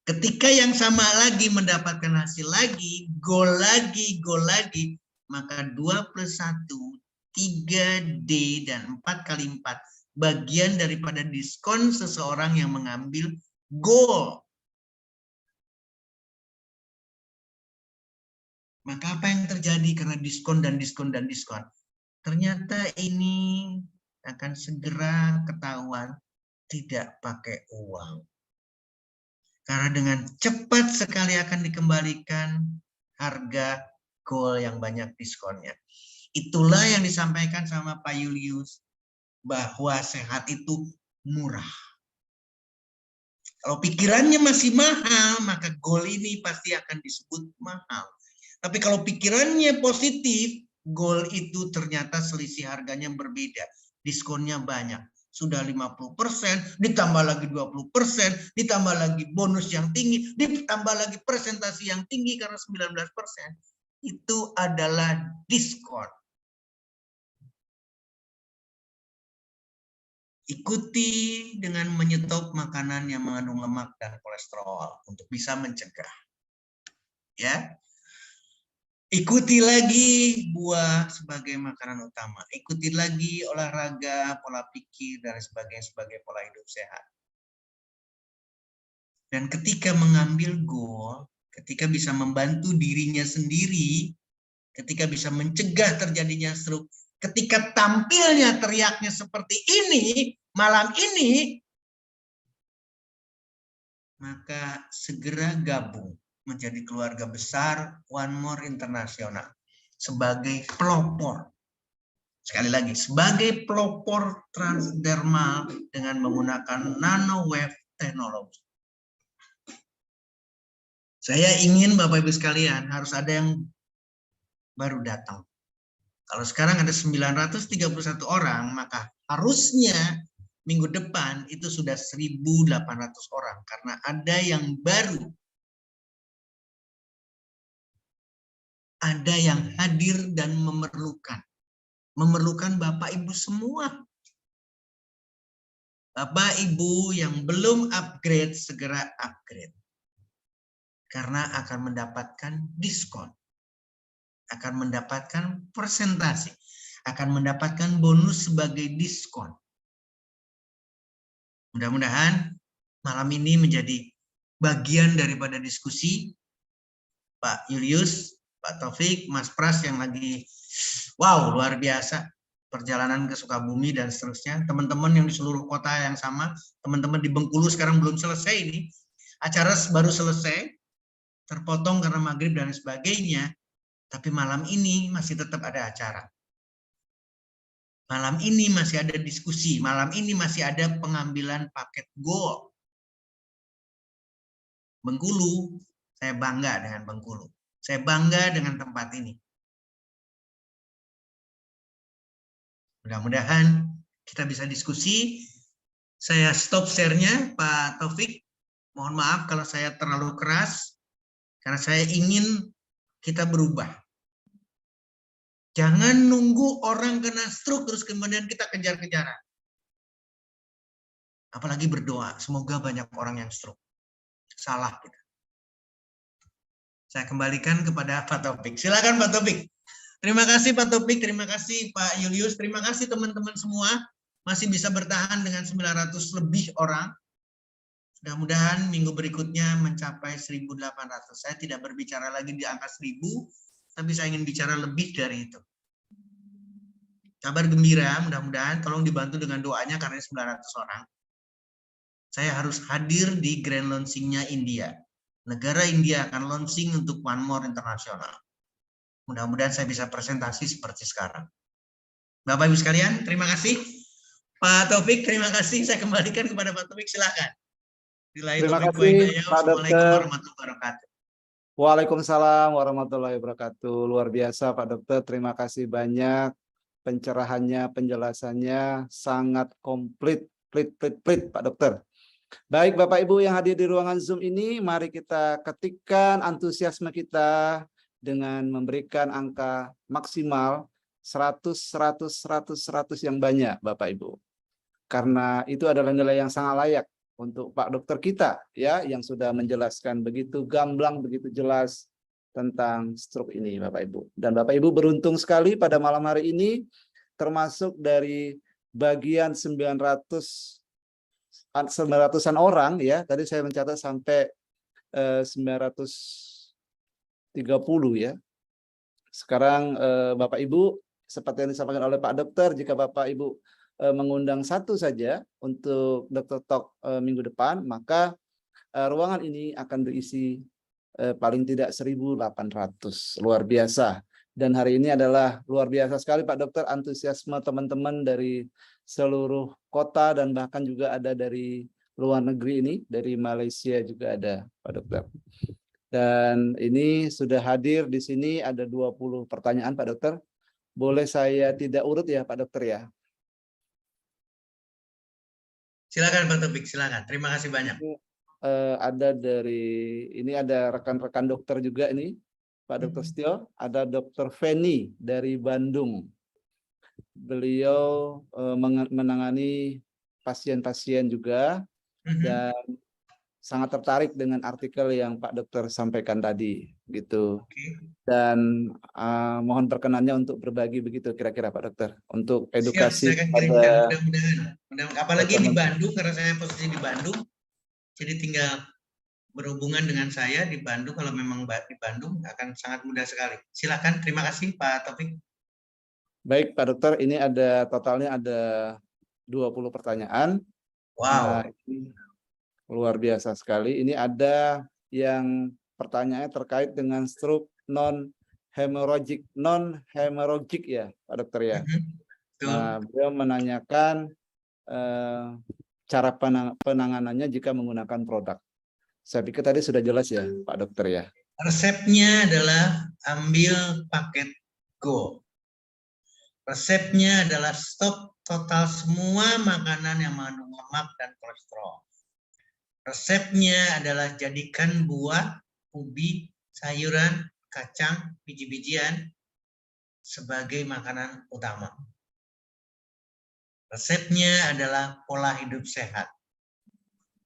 Ketika yang sama lagi mendapatkan hasil lagi, gol lagi, maka 2 plus 1, 3D, dan 4 kali 4 bagian daripada diskon seseorang yang mengambil gol. Maka apa yang terjadi karena diskon dan diskon dan diskon? Ternyata ini akan segera ketahuan tidak pakai uang. Karena dengan cepat sekali akan dikembalikan harga gol yang banyak diskonnya. Itulah yang disampaikan sama Pak Julius, bahwa sehat itu murah. Kalau pikirannya masih mahal, maka gol ini pasti akan disebut mahal. Tapi kalau pikirannya positif, gol itu ternyata selisih harganya berbeda. Diskonnya banyak. Sudah 50%, ditambah lagi 20%, ditambah lagi bonus yang tinggi, ditambah lagi presentasi yang tinggi karena 19%. Itu adalah diskon. Ikuti dengan menyetop makanan yang mengandung lemak dan kolesterol untuk bisa mencegah. Ya. Ikuti lagi buah sebagai makanan utama. Ikuti lagi olahraga, pola pikir, dan sebagainya sebagai pola hidup sehat. Dan ketika mengambil gol, ketika bisa membantu dirinya sendiri, ketika bisa mencegah terjadinya stroke, ketika tampilnya teriaknya seperti ini, malam ini, maka segera gabung menjadi keluarga besar One More Internasional sebagai pelopor. Sekali lagi, sebagai pelopor transdermal dengan menggunakan nanowave teknologi. Saya ingin Bapak Ibu sekalian harus ada yang baru datang. Kalau sekarang ada 931 orang, maka harusnya minggu depan itu sudah 1.800 orang karena ada yang baru. Ada yang hadir dan memerlukan Bapak Ibu semua. Bapak Ibu yang belum upgrade, segera upgrade. Karena akan mendapatkan diskon. Akan mendapatkan persentase. Akan mendapatkan bonus sebagai diskon. Mudah-mudahan malam ini menjadi bagian daripada diskusi Pak Julius, Pak Taufik, Mas Pras yang lagi wow luar biasa perjalanan ke Sukabumi dan seterusnya. Teman-teman yang di seluruh kota yang sama, teman-teman di Bengkulu sekarang belum selesai ini. Acara baru selesai, terpotong karena maghrib dan sebagainya. Tapi malam ini masih tetap ada acara. Malam ini masih ada diskusi. Malam ini masih ada pengambilan paket gol. Bengkulu, saya bangga dengan Bengkulu. Saya bangga dengan tempat ini. Mudah-mudahan kita bisa diskusi. Saya stop share-nya, Pak Taufik. Mohon maaf kalau saya terlalu keras, karena saya ingin kita berubah. Jangan nunggu orang kena stroke terus kemudian kita kejar-kejaran. Apalagi berdoa, semoga banyak orang yang stroke. Salah kita. Saya kembalikan kepada Pak Taufik. Silakan Pak Taufik. Terima kasih Pak Taufik, terima kasih Pak Julius, terima kasih teman-teman semua. Masih bisa bertahan dengan 900 lebih orang. Mudah-mudahan minggu berikutnya mencapai 1.800. Saya tidak berbicara lagi di angka 1.000, tapi saya ingin bicara lebih dari itu. Kabar gembira, mudah-mudahan tolong dibantu dengan doanya karena 900 orang. Saya harus hadir di grand launching-nya India. Negara India akan launching untuk One More International. Mudah-mudahan saya bisa presentasi seperti sekarang. Bapak Ibu sekalian, terima kasih. Pak Taufik, terima kasih. Saya kembalikan kepada Pak Taufik, silakan. Terima kasih Pak Dokter. Waalaikumsalam warahmatullahi wabarakatuh. Luar biasa Pak Dokter, terima kasih banyak. Pencerahannya, penjelasannya sangat komplit, plit Pak Dokter. Baik Bapak Ibu yang hadir di ruangan Zoom ini, mari kita ketikkan antusiasme kita dengan memberikan angka maksimal 100 yang banyak Bapak Ibu. Karena itu adalah nilai yang sangat layak untuk Pak Dokter kita ya yang sudah menjelaskan begitu gamblang, begitu jelas tentang stroke ini Bapak Ibu. Dan Bapak Ibu beruntung sekali pada malam hari ini termasuk dari bagian 900-an orang ya. Tadi saya mencatat sampai 930 ya. Sekarang Bapak Ibu seperti yang disampaikan oleh Pak Dokter, jika Bapak Ibu mengundang satu saja untuk Dokter Talk minggu depan, maka ruangan ini akan berisi paling tidak 1.800. Luar biasa. Dan hari ini adalah luar biasa sekali Pak Dokter, antusiasme teman-teman dari seluruh kota dan bahkan juga ada dari luar negeri ini, dari Malaysia juga ada Pak Dokter. Dan ini sudah hadir di sini ada 20 pertanyaan Pak Dokter. Boleh saya tidak urut ya Pak Dokter ya? Silakan Pak Taufik, silakan. Terima kasih banyak. Ada dari ini ada rekan-rekan dokter juga ini Pak Dokter Setio, ada Dokter Feni dari Bandung. Beliau menangani pasien-pasien juga dan sangat tertarik dengan artikel yang Pak Dokter sampaikan tadi gitu. Dan mohon perkenannya untuk berbagi begitu kira-kira Pak Dokter untuk edukasi. Siap, saya akan kirimkan mudah-mudahan. Apalagi di Bandung karena saya posisi di Bandung. Jadi tinggal berhubungan dengan saya di Bandung, kalau memang di Bandung akan sangat mudah sekali. Silakan, terima kasih Pak Taufik. Baik Pak Dokter, ini ada totalnya ada 20 pertanyaan. Wow. Nah, ini luar biasa sekali. Ini ada yang pertanyaannya terkait dengan stroke non-hemorrhagic ya Pak Dokter ya. Nah, beliau menanyakan cara penanganannya jika menggunakan produk. Saya pikir tadi sudah jelas ya Pak Dokter ya. Resepnya adalah ambil paket Go. Resepnya adalah stop total semua makanan yang mengandung lemak dan kolesterol. Resepnya adalah jadikan buah, ubi, sayuran, kacang, biji-bijian sebagai makanan utama. Resepnya adalah pola hidup sehat.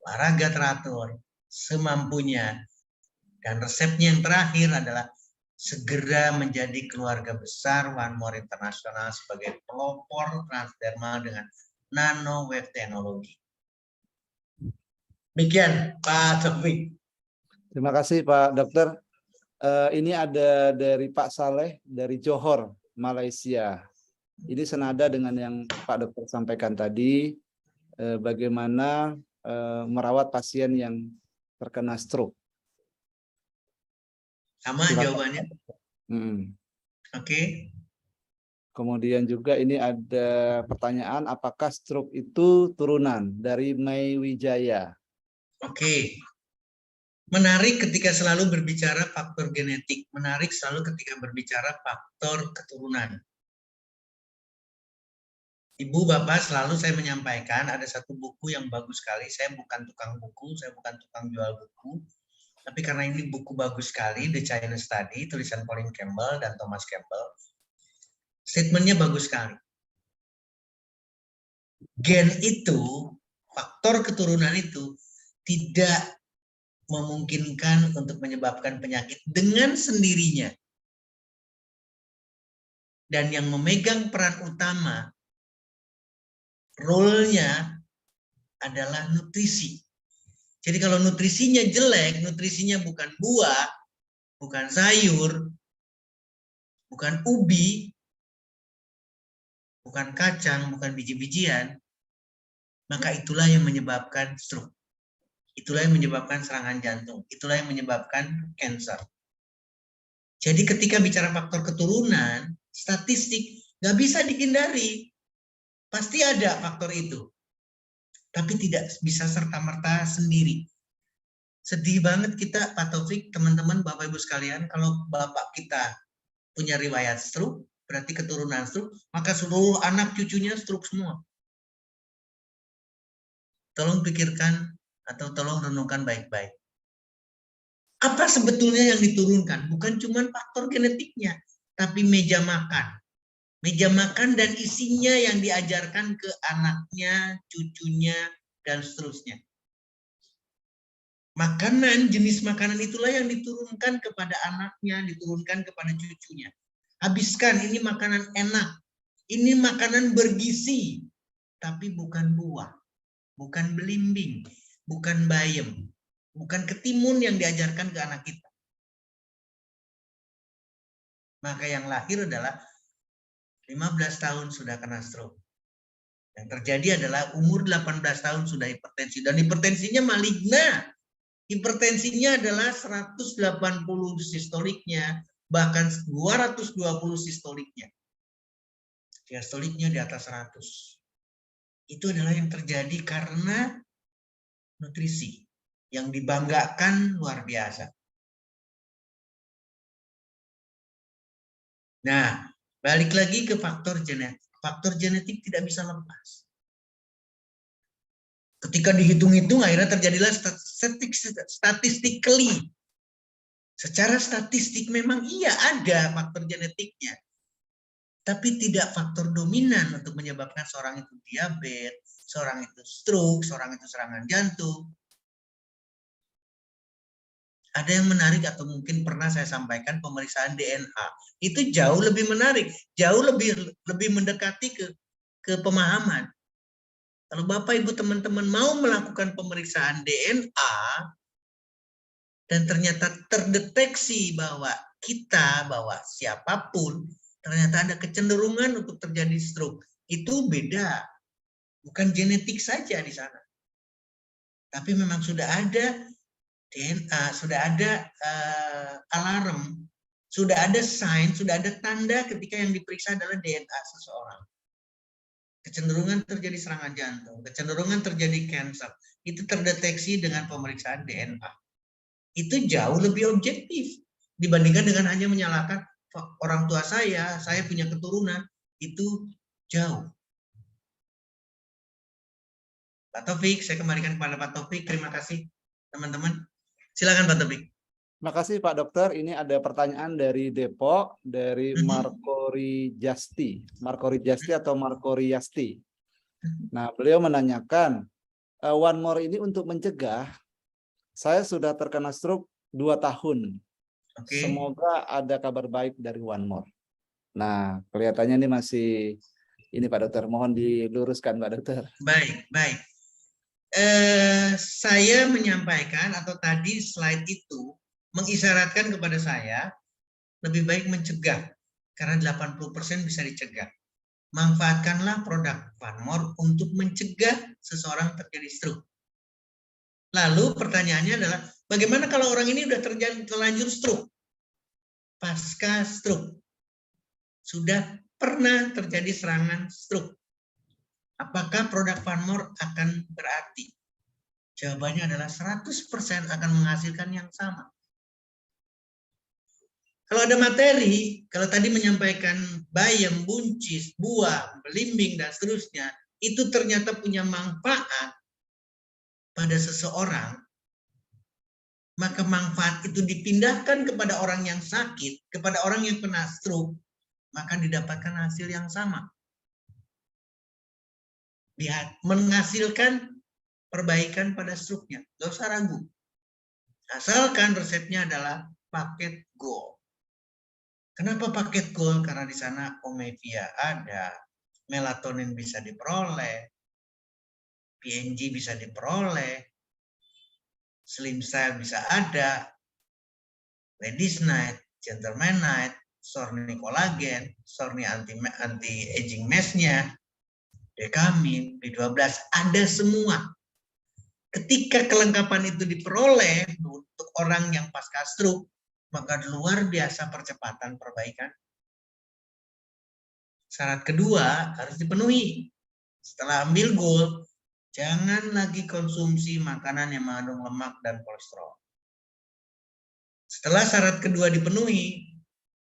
Olahraga teratur, semampunya. Dan resepnya yang terakhir adalah segera menjadi keluarga besar One More International sebagai pelopor transdermal dengan nanowave teknologi. Demikian Pak Taufik. Terima kasih Pak Dokter. Ini ada dari Pak Saleh dari Johor, Malaysia. Ini senada dengan yang Pak Dokter sampaikan tadi, bagaimana merawat pasien yang terkena stroke. Sama jawabannya. Oke. Kemudian juga ini ada pertanyaan, apakah stroke itu turunan dari May Wijaya? Oke. Menarik ketika selalu berbicara faktor genetik. Menarik selalu ketika berbicara faktor keturunan. Ibu, Bapak, selalu saya menyampaikan ada satu buku yang bagus sekali. Saya bukan tukang buku, saya bukan tukang jual buku. Tapi karena ini buku bagus sekali, The China Study, tulisan Pauline Campbell dan Thomas Campbell. Statementnya bagus sekali. Gen itu, faktor keturunan itu tidak memungkinkan untuk menyebabkan penyakit dengan sendirinya. Dan yang memegang peran utama, role-nya adalah nutrisi. Jadi kalau nutrisinya jelek, nutrisinya bukan buah, bukan sayur, bukan ubi, bukan kacang, bukan biji-bijian, maka itulah yang menyebabkan stroke. Itulah yang menyebabkan serangan jantung. Itulah yang menyebabkan cancer. Jadi ketika bicara faktor keturunan, statistik nggak bisa dihindari. Pasti ada faktor itu. Tapi tidak bisa serta-merta sendiri. Sedih banget kita, Pak Taufik, teman-teman, Bapak Ibu sekalian, kalau bapak kita punya riwayat stroke, berarti keturunan stroke, maka seluruh anak cucunya stroke semua. Tolong pikirkan atau tolong renungkan baik-baik. Apa sebetulnya yang diturunkan? Bukan cuma faktor genetiknya, tapi meja makan. Meja makan dan isinya yang diajarkan ke anaknya, cucunya, dan seterusnya. Makanan, jenis makanan itulah yang diturunkan kepada anaknya, diturunkan kepada cucunya. Habiskan, ini makanan enak. Ini makanan bergizi, tapi bukan buah, bukan belimbing, bukan bayam, bukan ketimun yang diajarkan ke anak kita. Maka yang lahir adalah 15 tahun sudah kena stroke. Yang terjadi adalah umur 18 tahun sudah hipertensi. Dan hipertensinya maligna. Hipertensinya adalah 180 sistoliknya, bahkan 220 sistoliknya. Diastoliknya di atas 100. Itu adalah yang terjadi karena nutrisi yang dibanggakan luar biasa. Nah, balik lagi ke faktor genetik. Faktor genetik tidak bisa lepas. Ketika dihitung-hitung, akhirnya terjadilah statistically. Secara statistik memang iya ada faktor genetiknya. Tapi tidak faktor dominan untuk menyebabkan seorang itu diabetes, seorang itu stroke, seorang itu serangan jantung. Ada yang menarik atau mungkin pernah saya sampaikan pemeriksaan DNA. Itu jauh lebih menarik, jauh lebih mendekati ke pemahaman. Kalau Bapak Ibu teman-teman mau melakukan pemeriksaan DNA dan ternyata terdeteksi bahwa siapapun ternyata ada kecenderungan untuk terjadi stroke. Itu beda. Bukan genetik saja di sana. Tapi memang sudah ada DNA, sudah ada alarm, sudah ada sign, sudah ada tanda ketika yang diperiksa adalah DNA seseorang. Kecenderungan terjadi serangan jantung, kecenderungan terjadi cancer, itu terdeteksi dengan pemeriksaan DNA. Itu jauh lebih objektif dibandingkan dengan hanya menyalahkan orang tua saya punya keturunan, itu jauh. Pak Taufik, saya kembalikan kepada Pak Taufik. Terima kasih, teman-teman. Silakan Pak Taufik. Terima kasih Pak Dokter. Ini ada pertanyaan dari Depok, dari Marco Rijasti. Marco Rijasti atau Marco Riyasti. Nah, beliau menanyakan, One More ini untuk mencegah, saya sudah terkena stroke 2 tahun. Oke. Semoga ada kabar baik dari One More. Nah, kelihatannya ini masih, ini Pak Dokter, mohon diluruskan Pak Dokter. Baik, baik. Saya menyampaikan atau tadi slide itu mengisyaratkan kepada saya lebih baik mencegah karena 80% bisa dicegah. Manfaatkanlah produk One More untuk mencegah seseorang terjadi stroke. Lalu pertanyaannya adalah bagaimana kalau orang ini sudah terlanjur stroke? Pasca stroke. Sudah pernah terjadi serangan stroke. Apakah produk One More akan berarti? Jawabannya adalah 100% akan menghasilkan yang sama. Kalau ada materi, kalau tadi menyampaikan bayam, buncis, buah, belimbing, dan seterusnya, itu ternyata punya manfaat pada seseorang, maka manfaat itu dipindahkan kepada orang yang sakit, kepada orang yang kena stroke, maka didapatkan hasil yang sama. Menghasilkan perbaikan pada struknya. Nggak usah ragu. Asalkan resepnya adalah paket Gold. Kenapa paket Gold? Karena di sana omega ada, melatonin bisa diperoleh, PNG bisa diperoleh, Slim Cell bisa ada, Ladies Night, Gentleman Night, Sorni kolagen, Sorni anti-aging mask-nya, Dekamin, B12, ada semua. Ketika kelengkapan itu diperoleh untuk orang yang pasca stroke, maka luar biasa percepatan perbaikan. Syarat kedua harus dipenuhi. Setelah ambil Gold, jangan lagi konsumsi makanan yang mengandung lemak dan kolesterol. Setelah syarat kedua dipenuhi,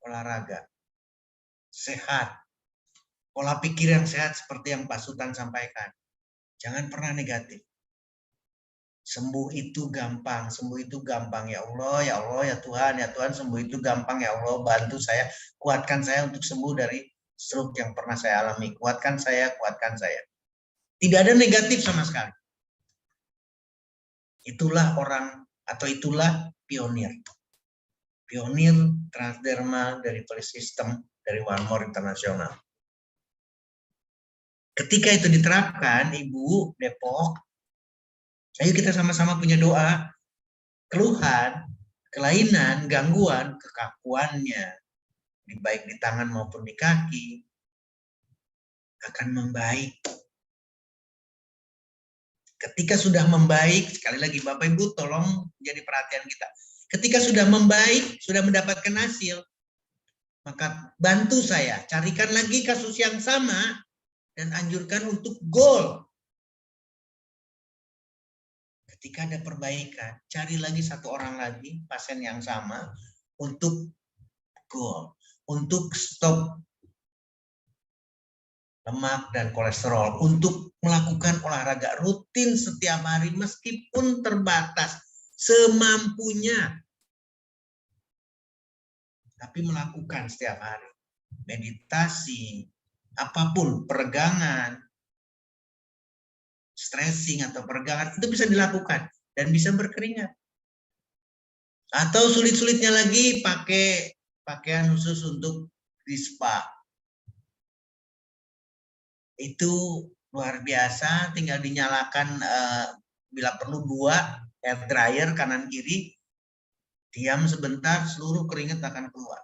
olahraga, sehat, pola pikir yang sehat seperti yang Pak Sultan sampaikan. Jangan pernah negatif. Sembuh itu gampang, sembuh itu gampang. Ya Allah, ya Tuhan, sembuh itu gampang. Ya Allah, bantu saya, kuatkan saya untuk sembuh dari stroke yang pernah saya alami. Kuatkan saya, kuatkan saya. Tidak ada negatif sama sekali. Itulah orang, atau itulah pionir. Pionir transdermal dari Polysystem, dari One More International. Ketika itu diterapkan, Ibu Depok, ayo kita sama-sama punya doa. Keluhan, kelainan, gangguan, kekakuannya, baik di tangan maupun di kaki, akan membaik. Ketika sudah membaik, sekali lagi Bapak Ibu tolong jadi perhatian kita. Ketika sudah membaik, sudah mendapatkan hasil, maka bantu saya, carikan lagi kasus yang sama, dan anjurkan untuk Gold. Ketika ada perbaikan, cari lagi satu orang lagi, pasien yang sama, untuk Gold. Untuk stop lemak dan kolesterol, untuk melakukan olahraga rutin setiap hari meskipun terbatas, semampunya. Tapi melakukan setiap hari. Meditasi, apapun, peregangan, stretching atau peregangan, itu bisa dilakukan dan bisa berkeringat. Atau sulit-sulitnya lagi pakai pakaian khusus untuk di spa. Itu luar biasa, tinggal dinyalakan bila perlu 2 air dryer kanan kiri, diam sebentar, seluruh keringat akan keluar.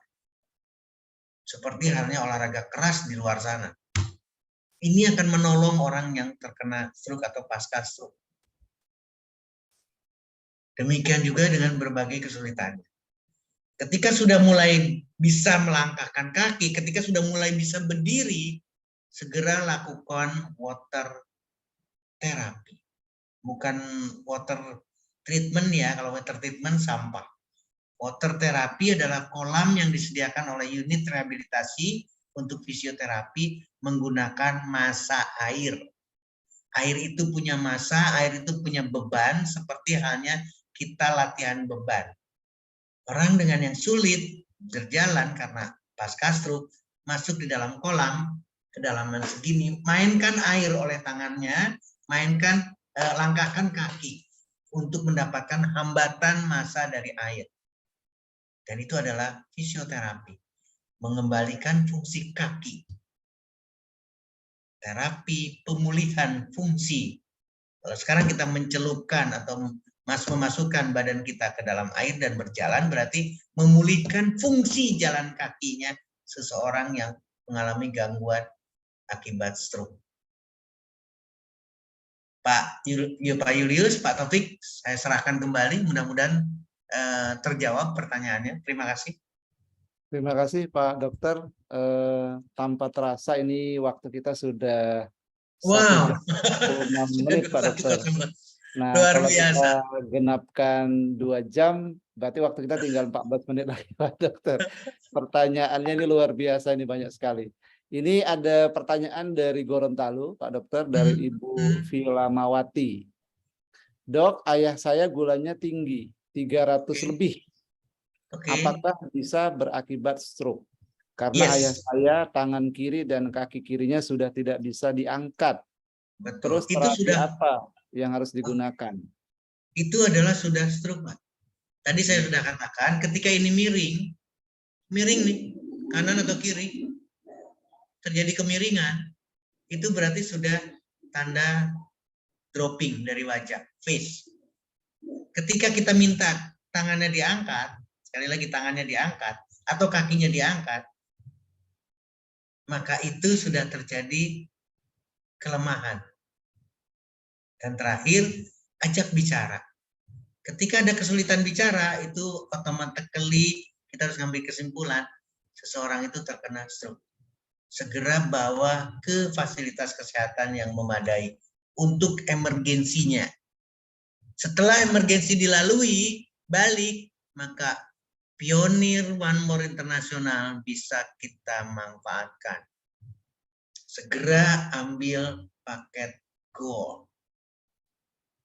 Seperti halnya olahraga keras di luar sana. Ini akan menolong orang yang terkena stroke atau pasca stroke. Demikian juga dengan berbagai kesulitannya. Ketika sudah mulai bisa melangkahkan kaki, ketika sudah mulai bisa berdiri, segera lakukan water therapy. Bukan water treatment ya, kalau water treatment sampah. Water therapy adalah kolam yang disediakan oleh unit rehabilitasi untuk fisioterapi menggunakan massa air. Air itu punya massa, air itu punya beban, seperti halnya kita latihan beban. Orang dengan yang sulit berjalan karena pasca stroke, masuk di dalam kolam, kedalaman segini, mainkan air oleh tangannya, langkahkan kaki untuk mendapatkan hambatan massa dari air. Dan itu adalah fisioterapi, mengembalikan fungsi kaki. Terapi pemulihan fungsi. Kalau sekarang kita mencelupkan atau memasukkan badan kita ke dalam air dan berjalan, berarti memulihkan fungsi jalan kakinya seseorang yang mengalami gangguan akibat stroke. Pak Julius, Pak Taufik, saya serahkan kembali. Mudah-mudahan terjawab pertanyaannya. Terima kasih. Terima kasih Pak Dokter. Tanpa terasa ini waktu kita sudah 1 jam 46 menit Pak Dokter. Nah, luar kalau biasa. kita genapkan 2 jam, berarti waktu kita tinggal 14 menit lagi Pak Dokter. Pertanyaannya ini luar biasa, ini banyak sekali. Ini ada pertanyaan dari Gorontalo, Pak Dokter, dari Ibu Vilamawati. Dok, ayah saya gulanya tinggi, 300 lebih. Oke. Apakah bisa berakibat stroke? Karena ayah Yes, saya tangan kiri dan kaki kirinya sudah tidak bisa diangkat. betul. Terus terapi apa yang harus digunakan? Itu adalah sudah stroke, Pak. Tadi saya sudah katakan, ketika ini miring nih, kanan atau kiri, terjadi kemiringan, itu berarti sudah tanda dropping dari wajah, face. Ketika kita minta tangannya diangkat, sekali lagi tangannya diangkat, atau kakinya diangkat, maka itu sudah terjadi kelemahan. Dan terakhir, ajak bicara. Ketika ada kesulitan bicara, itu automatically kita harus ngambil kesimpulan, seseorang itu terkena stroke. Segera bawa ke fasilitas kesehatan yang memadai untuk emergensinya. Setelah emergensi dilalui, balik, maka pionir One More International bisa kita manfaatkan. Segera ambil paket Gold.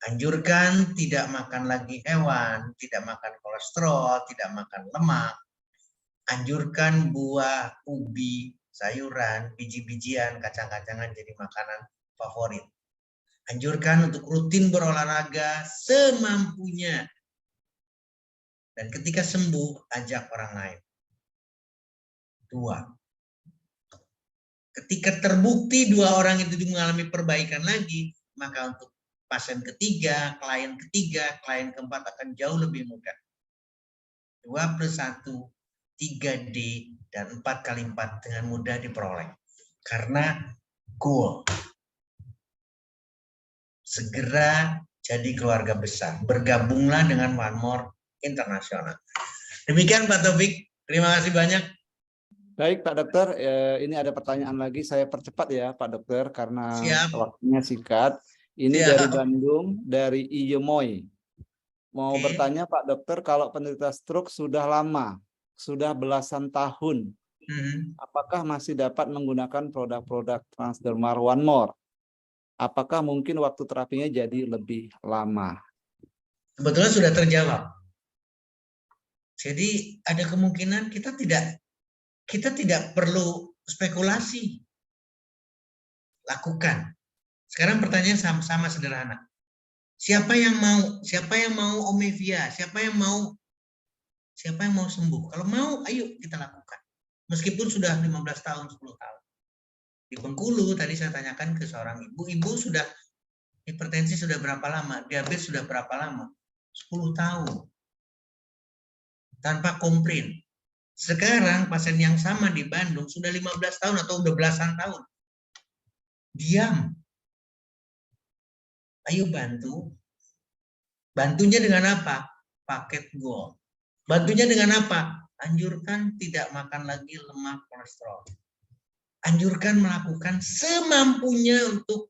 Anjurkan tidak makan lagi hewan, tidak makan kolesterol, tidak makan lemak. Anjurkan buah, ubi, sayuran, biji-bijian, kacang-kacangan jadi makanan favorit. Anjurkan untuk rutin berolahraga semampunya. Dan ketika sembuh, ajak orang lain. 2. Ketika terbukti 2 orang itu mengalami perbaikan lagi, maka untuk pasien ketiga, klien keempat akan jauh lebih mudah. 2+1, 3D, dan 4x4 dengan mudah diperoleh. Karena goal. Segera jadi keluarga besar. Bergabunglah dengan One More International. Demikian Pak Taufik. Terima kasih banyak. Baik Pak Dokter, ini ada pertanyaan lagi. Saya percepat ya Pak Dokter karena Siap. waktunya singkat. Ini Siap. dari Bandung, dari Iyemoy. Mau bertanya Pak Dokter, kalau penderita stroke sudah lama, sudah belasan tahun, apakah masih dapat menggunakan produk-produk transdermal One More? Apakah mungkin waktu terapinya jadi lebih lama? Kebetulan sudah terjawab. Jadi ada kemungkinan kita tidak perlu spekulasi. Lakukan. Sekarang pertanyaan sama sederhana. Siapa yang mau Omevia? Siapa yang mau sembuh? Kalau mau, ayo kita lakukan. Meskipun sudah 15 tahun, 10 tahun. Di Bengkulu tadi saya tanyakan ke seorang ibu sudah hipertensi sudah berapa lama? Diabetes sudah berapa lama? 10 tahun. Tanpa komplain. Sekarang pasien yang sama di Bandung sudah 15 tahun atau udah belasan tahun. Diam. Ayo bantu. Bantunya dengan apa? Paket Gold. Bantunya dengan apa? Anjurkan tidak makan lagi lemak kolesterol. Anjurkan melakukan semampunya untuk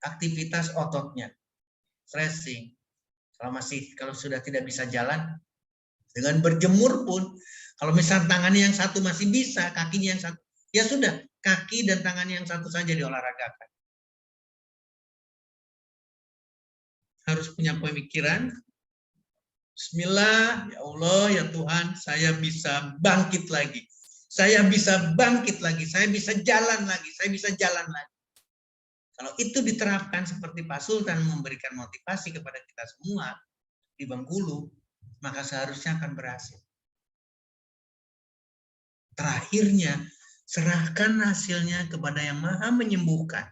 aktivitas ototnya. Stretching. Kalau sudah tidak bisa jalan, dengan berjemur pun, kalau misalnya tangannya yang satu masih bisa, kakinya yang satu, ya sudah, kaki dan tangannya yang satu saja diolahragakan. Harus punya pemikiran, Bismillah, ya Allah, ya Tuhan, saya bisa bangkit lagi. Saya bisa bangkit lagi, saya bisa jalan lagi, saya bisa jalan lagi. Kalau itu diterapkan seperti Pak Sultan memberikan motivasi kepada kita semua di Bengkulu, maka seharusnya akan berhasil. Terakhirnya, serahkan hasilnya kepada Yang Maha Menyembuhkan.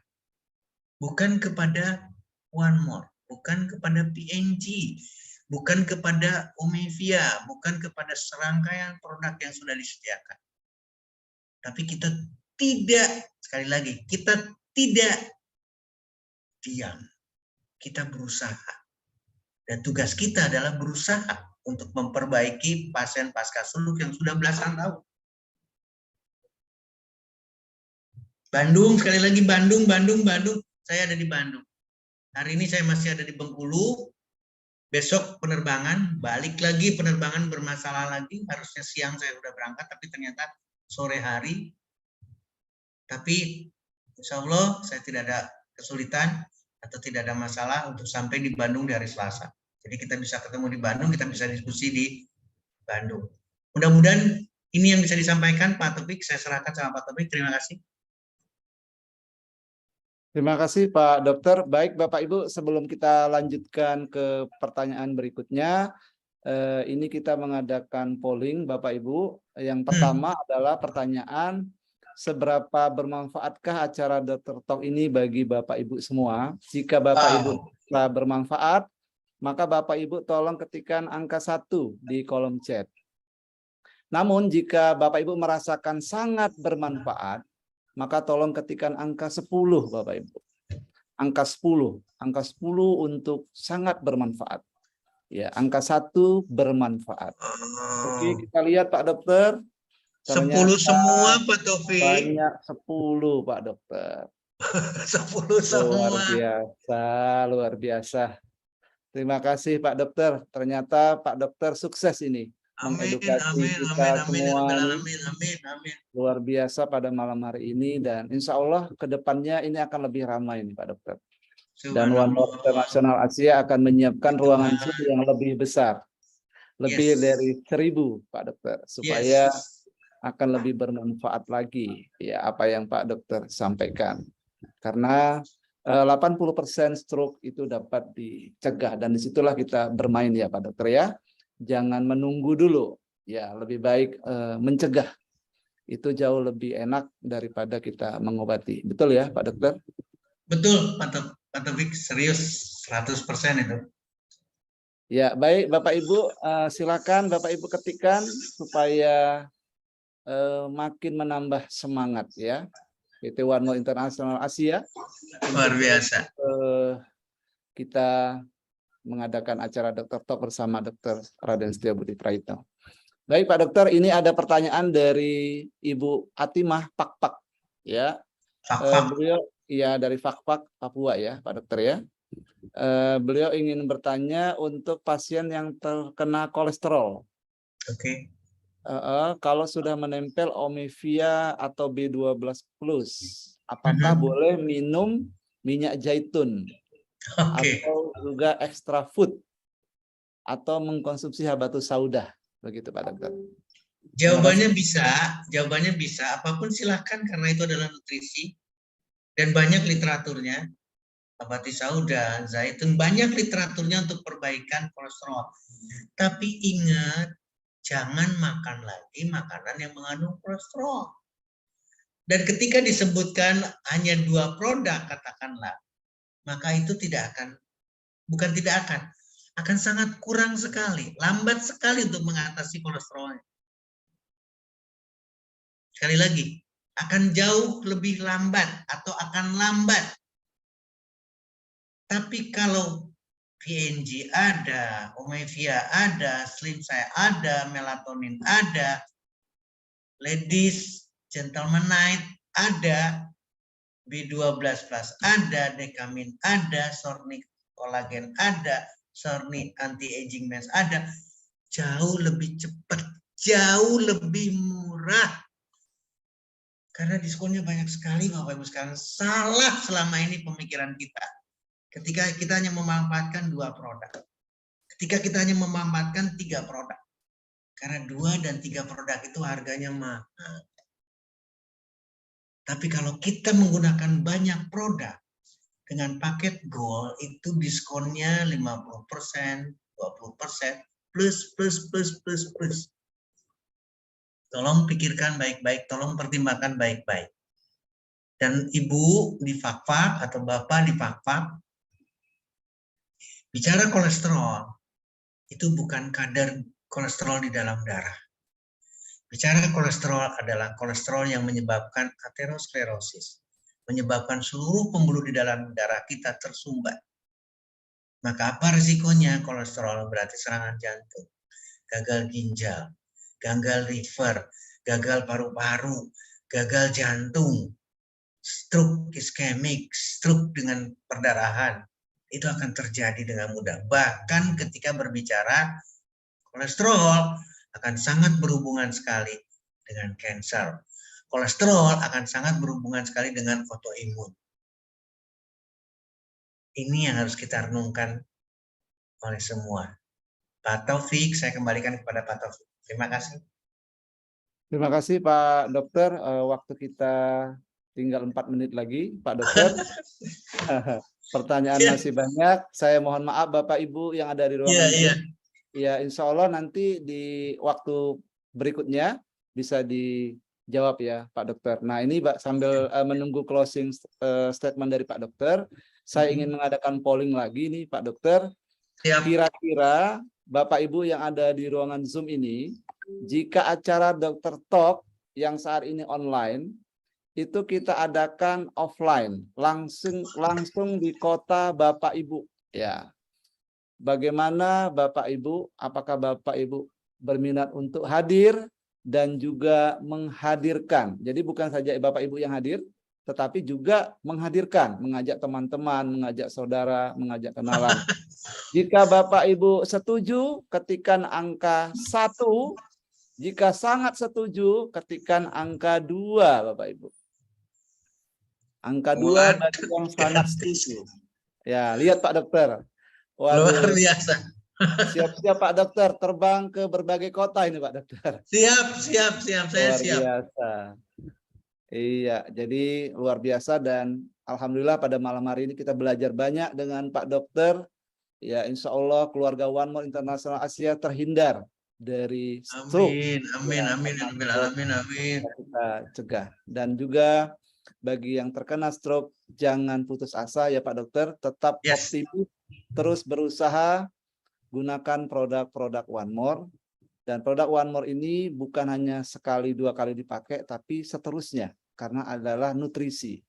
Bukan kepada One More, bukan kepada PNG, bukan kepada Omevia, bukan kepada serangkaian produk yang sudah disediakan. Tapi kita tidak, sekali lagi, kita tidak diam. Kita berusaha. Dan tugas kita adalah berusaha untuk memperbaiki pasien pasca stroke yang sudah belasan tahun. Bandung, sekali lagi Bandung. Saya ada di Bandung. Hari ini saya masih ada di Bengkulu. Besok penerbangan, balik lagi penerbangan bermasalah lagi. Harusnya siang saya sudah berangkat, tapi ternyata sore hari. Tapi insya Allah saya tidak ada kesulitan atau tidak ada masalah untuk sampai di Bandung di hari Selasa. Jadi kita bisa ketemu di Bandung, kita bisa diskusi di Bandung. Mudah-mudahan Ini yang bisa disampaikan Pak Taufik, saya serahkan sama Pak Taufik. Terima kasih. Terima kasih Pak Dokter. Baik Bapak Ibu, sebelum kita lanjutkan ke pertanyaan berikutnya, ini kita mengadakan polling Bapak Ibu. Yang pertama adalah pertanyaan, seberapa bermanfaatkah acara Dokter Talk ini bagi Bapak Ibu semua? Jika Bapak Ibu telah bermanfaat, maka Bapak Ibu tolong ketikkan angka 1 di kolom chat. Namun jika Bapak Ibu merasakan sangat bermanfaat, maka tolong ketikkan angka 10 Bapak Ibu. Angka 10 untuk sangat bermanfaat. Ya, angka 1 bermanfaat. Oke, kita lihat Pak Dokter. 10 Ternyata semua Pak Taufik. banyak 10 Pak Dokter. 10 semua. Luar biasa. Terima kasih Pak Dokter. Ternyata Pak Dokter sukses ini. Mengedukasi kita semua ini. Amin. Luar biasa pada malam hari ini, dan insya Allah ke depannya ini akan lebih ramai nih Pak Dokter. Dan One World International Asia akan menyiapkan ruangan Zoom yang lebih besar. Lebih dari 1000 Pak Dokter. Supaya akan lebih bermanfaat lagi ya apa yang Pak Dokter sampaikan. Karena 80% stroke itu dapat dicegah, dan disitulah kita bermain ya Pak Dokter ya. Jangan menunggu dulu, ya lebih baik mencegah. Itu jauh lebih enak daripada kita mengobati. Betul ya Pak Dokter? Betul Pak Taufik, serius 100% itu. Ya baik Bapak Ibu, silakan Bapak Ibu ketikkan supaya makin menambah semangat ya. PT One World International Asia. Luar biasa. Kita mengadakan acara Dokter Talk bersama Dr. Raden Setiabudi Praitno. Baik Pak Dokter, ini ada pertanyaan dari Ibu Atimah Pakpak ya. Beliau ya dari Fakfak Papua ya Pak Dokter ya. Beliau ingin bertanya untuk pasien yang terkena kolesterol. Oke. Kalau sudah menempel omevia atau B12+, apakah boleh minum minyak zaitun? Atau juga extra food, atau mengkonsumsi habatus sauda, begitu Pak Dokter? Jawabannya bisa, apapun silahkan karena itu adalah nutrisi dan banyak literaturnya. Habatus sauda, zaitun, banyak literaturnya untuk perbaikan kolesterol. Tapi ingat, jangan makan lagi makanan yang mengandung kolesterol. Dan ketika disebutkan hanya 2 produk katakanlah, maka itu akan sangat kurang sekali, lambat sekali untuk mengatasi kolesterolnya. Sekali lagi, akan jauh lebih lambat atau akan lambat. Tapi kalau PNG ada, omevia ada, slim saya ada, melatonin ada, ladies, gentlemanite ada, B12+ ada, dekamin ada, sorni kolagen ada, sorni anti-aging meds ada, jauh lebih cepat, jauh lebih murah. Karena diskonnya banyak sekali Bapak Ibu sekalian. Salah selama ini pemikiran kita. Ketika kita hanya memanfaatkan 2 produk. Ketika kita hanya memanfaatkan 3 produk. Karena 2 dan 3 produk itu harganya mahal. Tapi kalau kita menggunakan banyak produk, dengan paket Gold itu diskonnya 50%, 20%, plus. Tolong pikirkan baik-baik, tolong pertimbangkan baik-baik. Dan Ibu di Fakfak atau Bapak di Fakfak, bicara kolesterol, itu bukan kadar kolesterol di dalam darah. Bicara kolesterol adalah kolesterol yang menyebabkan aterosklerosis, menyebabkan seluruh pembuluh di dalam darah kita tersumbat. Maka apa risikonya kolesterol? Berarti serangan jantung, gagal ginjal, gagal liver, gagal paru-paru, gagal jantung, stroke iskemik, stroke dengan perdarahan. Itu akan terjadi dengan mudah. Bahkan ketika berbicara kolesterol akan sangat berhubungan sekali dengan kanker. Kolesterol akan sangat berhubungan sekali dengan autoimun. Ini yang harus kita renungkan oleh semua. Pak Taufik, saya kembalikan kepada Pak Taufik. Terima kasih. Terima kasih Pak Dokter. Waktu kita tinggal 4 menit lagi, Pak Dokter. Pertanyaan Iya, masih banyak. Saya mohon maaf Bapak Ibu yang ada di iya, ruangan iya. Zoom. Ya, insya Allah nanti di waktu berikutnya bisa dijawab ya Pak Dokter. Nah ini Pak, sambil menunggu closing statement dari Pak Dokter, saya ingin mengadakan polling lagi nih Pak Dokter. Siap. Kira-kira Bapak Ibu yang ada di ruangan Zoom ini, jika acara Dokter Talk yang saat ini online, itu kita adakan offline, langsung di kota Bapak Ibu. Ya, bagaimana Bapak Ibu? Apakah Bapak Ibu berminat untuk hadir dan juga menghadirkan? Jadi bukan saja Bapak Ibu yang hadir, tetapi juga menghadirkan, mengajak teman-teman, mengajak saudara, mengajak kenalan. Jika Bapak Ibu setuju, ketikkan angka 1. Jika sangat setuju, ketikkan angka 2, Bapak Ibu. Angka 2 bagi yang sangat setuju. Ya, lihat Pak Dokter. Luar Waduh, biasa. siap-siap Pak Dokter, terbang ke berbagai kota ini Pak Dokter. Siap, siap, siap. Saya Luar siap. biasa. Iya, jadi luar biasa dan alhamdulillah pada malam hari ini kita belajar banyak dengan Pak Dokter. Ya, insya Allah keluarga One More International Asia terhindar dari stroke. Amin, amin, Ya, amin, karena amin, stroke amin, amin. bisa kita cegah. Dan juga bagi yang terkena stroke, jangan putus asa ya Pak Dokter, tetap Yes. optimis, terus berusaha, gunakan produk-produk One More. Dan produk One More ini bukan hanya sekali, 2 kali dipakai, tapi seterusnya, karena adalah nutrisi.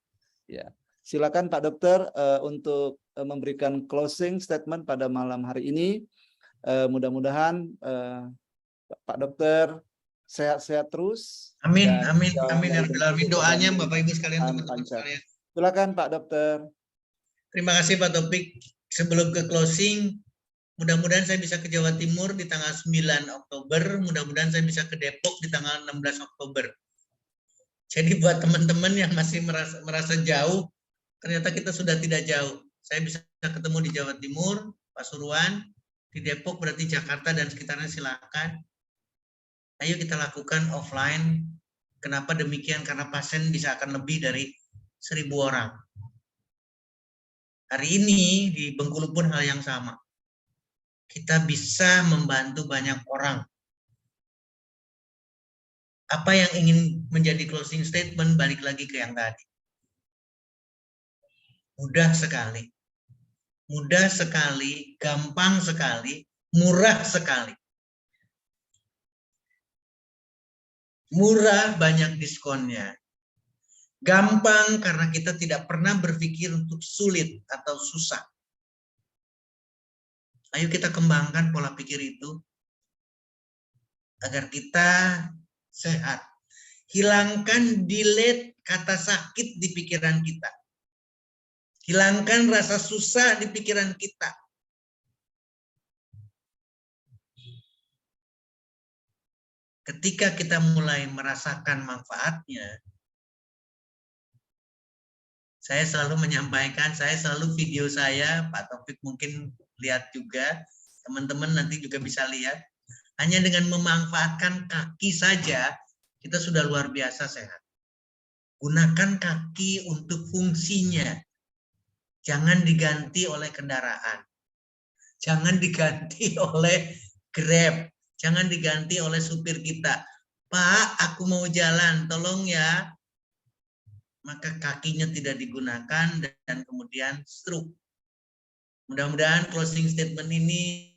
Ya. Silakan Pak Dokter untuk memberikan closing statement pada malam hari ini. Mudah-mudahan Pak Dokter sehat-sehat terus. Amin, Dan amin, jauh amin. dari Ya Rabbil Alamin. Doanya bentuk-bentuk Bapak Ibu sekalian, teman-teman lancar. sekalian. Silakan Pak Dokter. Terima kasih Pak Topik. Sebelum ke closing, mudah-mudahan saya bisa ke Jawa Timur di tanggal 9 Oktober. Mudah-mudahan saya bisa ke Depok di tanggal 16 Oktober. Jadi buat teman-teman yang masih merasa jauh, ternyata kita sudah tidak jauh. Saya bisa ketemu di Jawa Timur, Pasuruan, di Depok berarti Jakarta dan sekitarnya, silakan. Ayo kita lakukan offline. Kenapa demikian? Karena pasien bisa akan lebih dari 1.000 orang. Hari ini di Bengkulu pun hal yang sama. Kita bisa membantu banyak orang. Apa yang ingin menjadi closing statement, balik lagi ke yang tadi. Mudah sekali. Mudah sekali, gampang sekali, murah sekali. Murah, banyak diskonnya. Gampang karena kita tidak pernah berpikir untuk sulit atau susah. Ayo kita kembangkan pola pikir itu agar kita sehat. Hilangkan delete kata sakit di pikiran kita. Hilangkan rasa susah di pikiran kita. Ketika kita mulai merasakan manfaatnya, saya selalu menyampaikan, saya selalu video saya, Pak Taufik mungkin lihat juga, teman-teman nanti juga bisa lihat, hanya dengan memanfaatkan kaki saja, kita sudah luar biasa sehat. Gunakan kaki untuk fungsinya. Jangan diganti oleh kendaraan. Jangan diganti oleh Grab. Jangan diganti oleh supir kita. Pak, aku mau jalan, tolong ya. Maka kakinya tidak digunakan dan kemudian stroke. Mudah-mudahan closing statement ini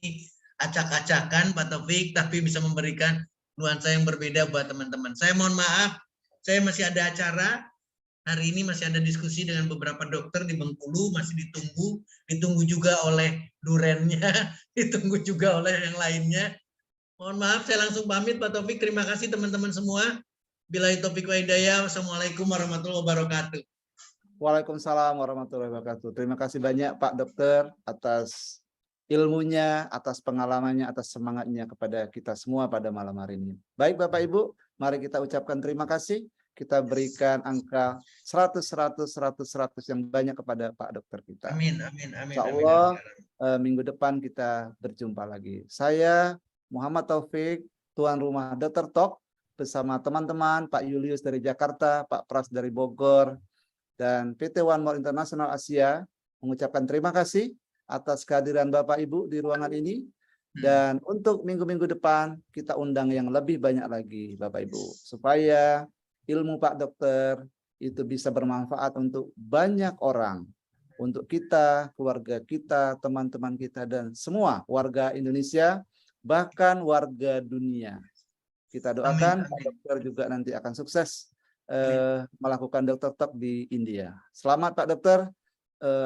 acak-acakan Pak Taufik, tapi bisa memberikan nuansa yang berbeda buat teman-teman. Saya mohon maaf, saya masih ada acara. Hari ini masih ada diskusi dengan beberapa dokter di Bengkulu, masih ditunggu juga oleh durennya, ditunggu juga oleh yang lainnya. Mohon maaf, saya langsung pamit Pak Taufik. Terima kasih teman-teman semua. Billahi taufiq wa hidayah. Wassalamualaikum warahmatullahi wabarakatuh. Waalaikumsalam warahmatullahi wabarakatuh. Terima kasih banyak Pak Dokter atas ilmunya, atas pengalamannya, atas semangatnya kepada kita semua pada malam hari ini. Baik Bapak Ibu, mari kita ucapkan terima kasih. Kita berikan angka 100 yang banyak kepada Pak Dokter kita. Amin, amin, amin. Insya Allah minggu depan kita berjumpa lagi. Saya Muhammad Taufik, tuan rumah Dokter Talk, bersama teman-teman, Pak Julius dari Jakarta, Pak Pras dari Bogor, dan PT One More International Asia mengucapkan terima kasih atas kehadiran Bapak Ibu di ruangan ini. Dan untuk minggu-minggu depan kita undang yang lebih banyak lagi Bapak Ibu, supaya ilmu Pak Dokter itu bisa bermanfaat untuk banyak orang, untuk kita, keluarga kita, teman-teman kita, dan semua warga Indonesia, bahkan warga dunia. Kita doakan Pak Dokter juga nanti akan sukses melakukan Dokter Talk di India. Selamat Pak Dokter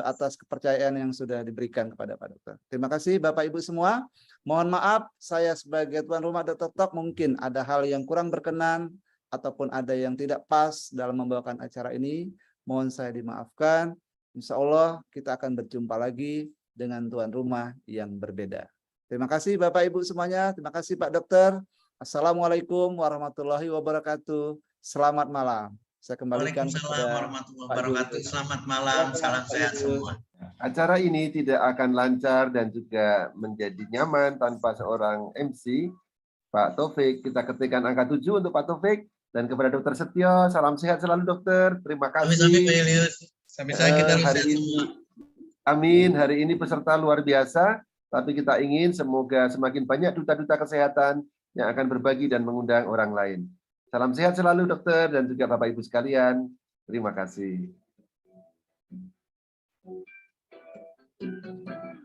atas kepercayaan yang sudah diberikan kepada Pak Dokter. Terima kasih Bapak Ibu semua. Mohon maaf saya sebagai tuan rumah Dokter Talk mungkin ada hal yang kurang berkenan ataupun ada yang tidak pas dalam membawakan acara ini. Mohon saya dimaafkan. Insya Allah kita akan berjumpa lagi dengan tuan rumah yang berbeda. Terima kasih Bapak Ibu semuanya. Terima kasih Pak Dokter. Assalamualaikum warahmatullahi wabarakatuh. Selamat malam. Saya kembalikan Waalaikumsalam kepada warahmatullahi wabarakatuh. Selamat malam, salam sehat semua. Acara ini tidak akan lancar dan juga menjadi nyaman tanpa seorang MC, Pak Taufik. Kita ketikkan angka 7 untuk Pak Taufik. Dan kepada Dokter Setio, salam sehat selalu dokter. Terima kasih. Sampai Pak Julius. Sampai kita harus hari sehat ini, semua. amin. Hari ini peserta luar biasa. Tapi kita ingin semoga semakin banyak duta-duta kesehatan yang akan berbagi dan mengundang orang lain. Salam sehat selalu dokter dan juga Bapak Ibu sekalian. Terima kasih.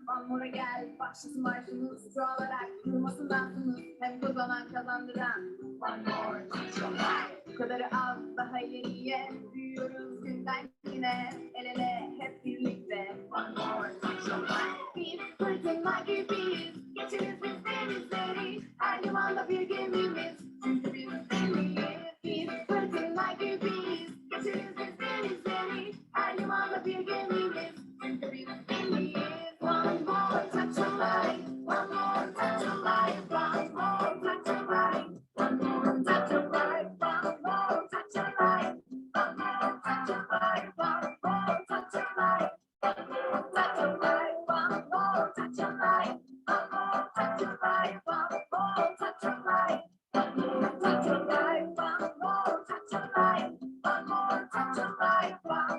Mamura gel, başlasın marşımız, sıralara kırılmasın dansımız, hep kazanan kazandıran. One more, bu kadarı az, daha ileriye, büyüyoruz günden güne, el ele hep birlikte. One more, biz fırtına gibiyiz, geçeriz biz denizleri, her limanda bir gemimiz, çünkü biz deliyiz. Biz fırtına gibiyiz, geçeriz biz denizleri, her limanda bir gemimiz, çünkü biz deliyiz. One more touch of light, one more touch of light, one more touch of light, one more touch of light, one more touch of light, one more touch of light, one more touch of light, one more touch of light, one more touch of light, one more touch of light, one more touch of light, one more touch of light, one more touch of light, one more touch of light, one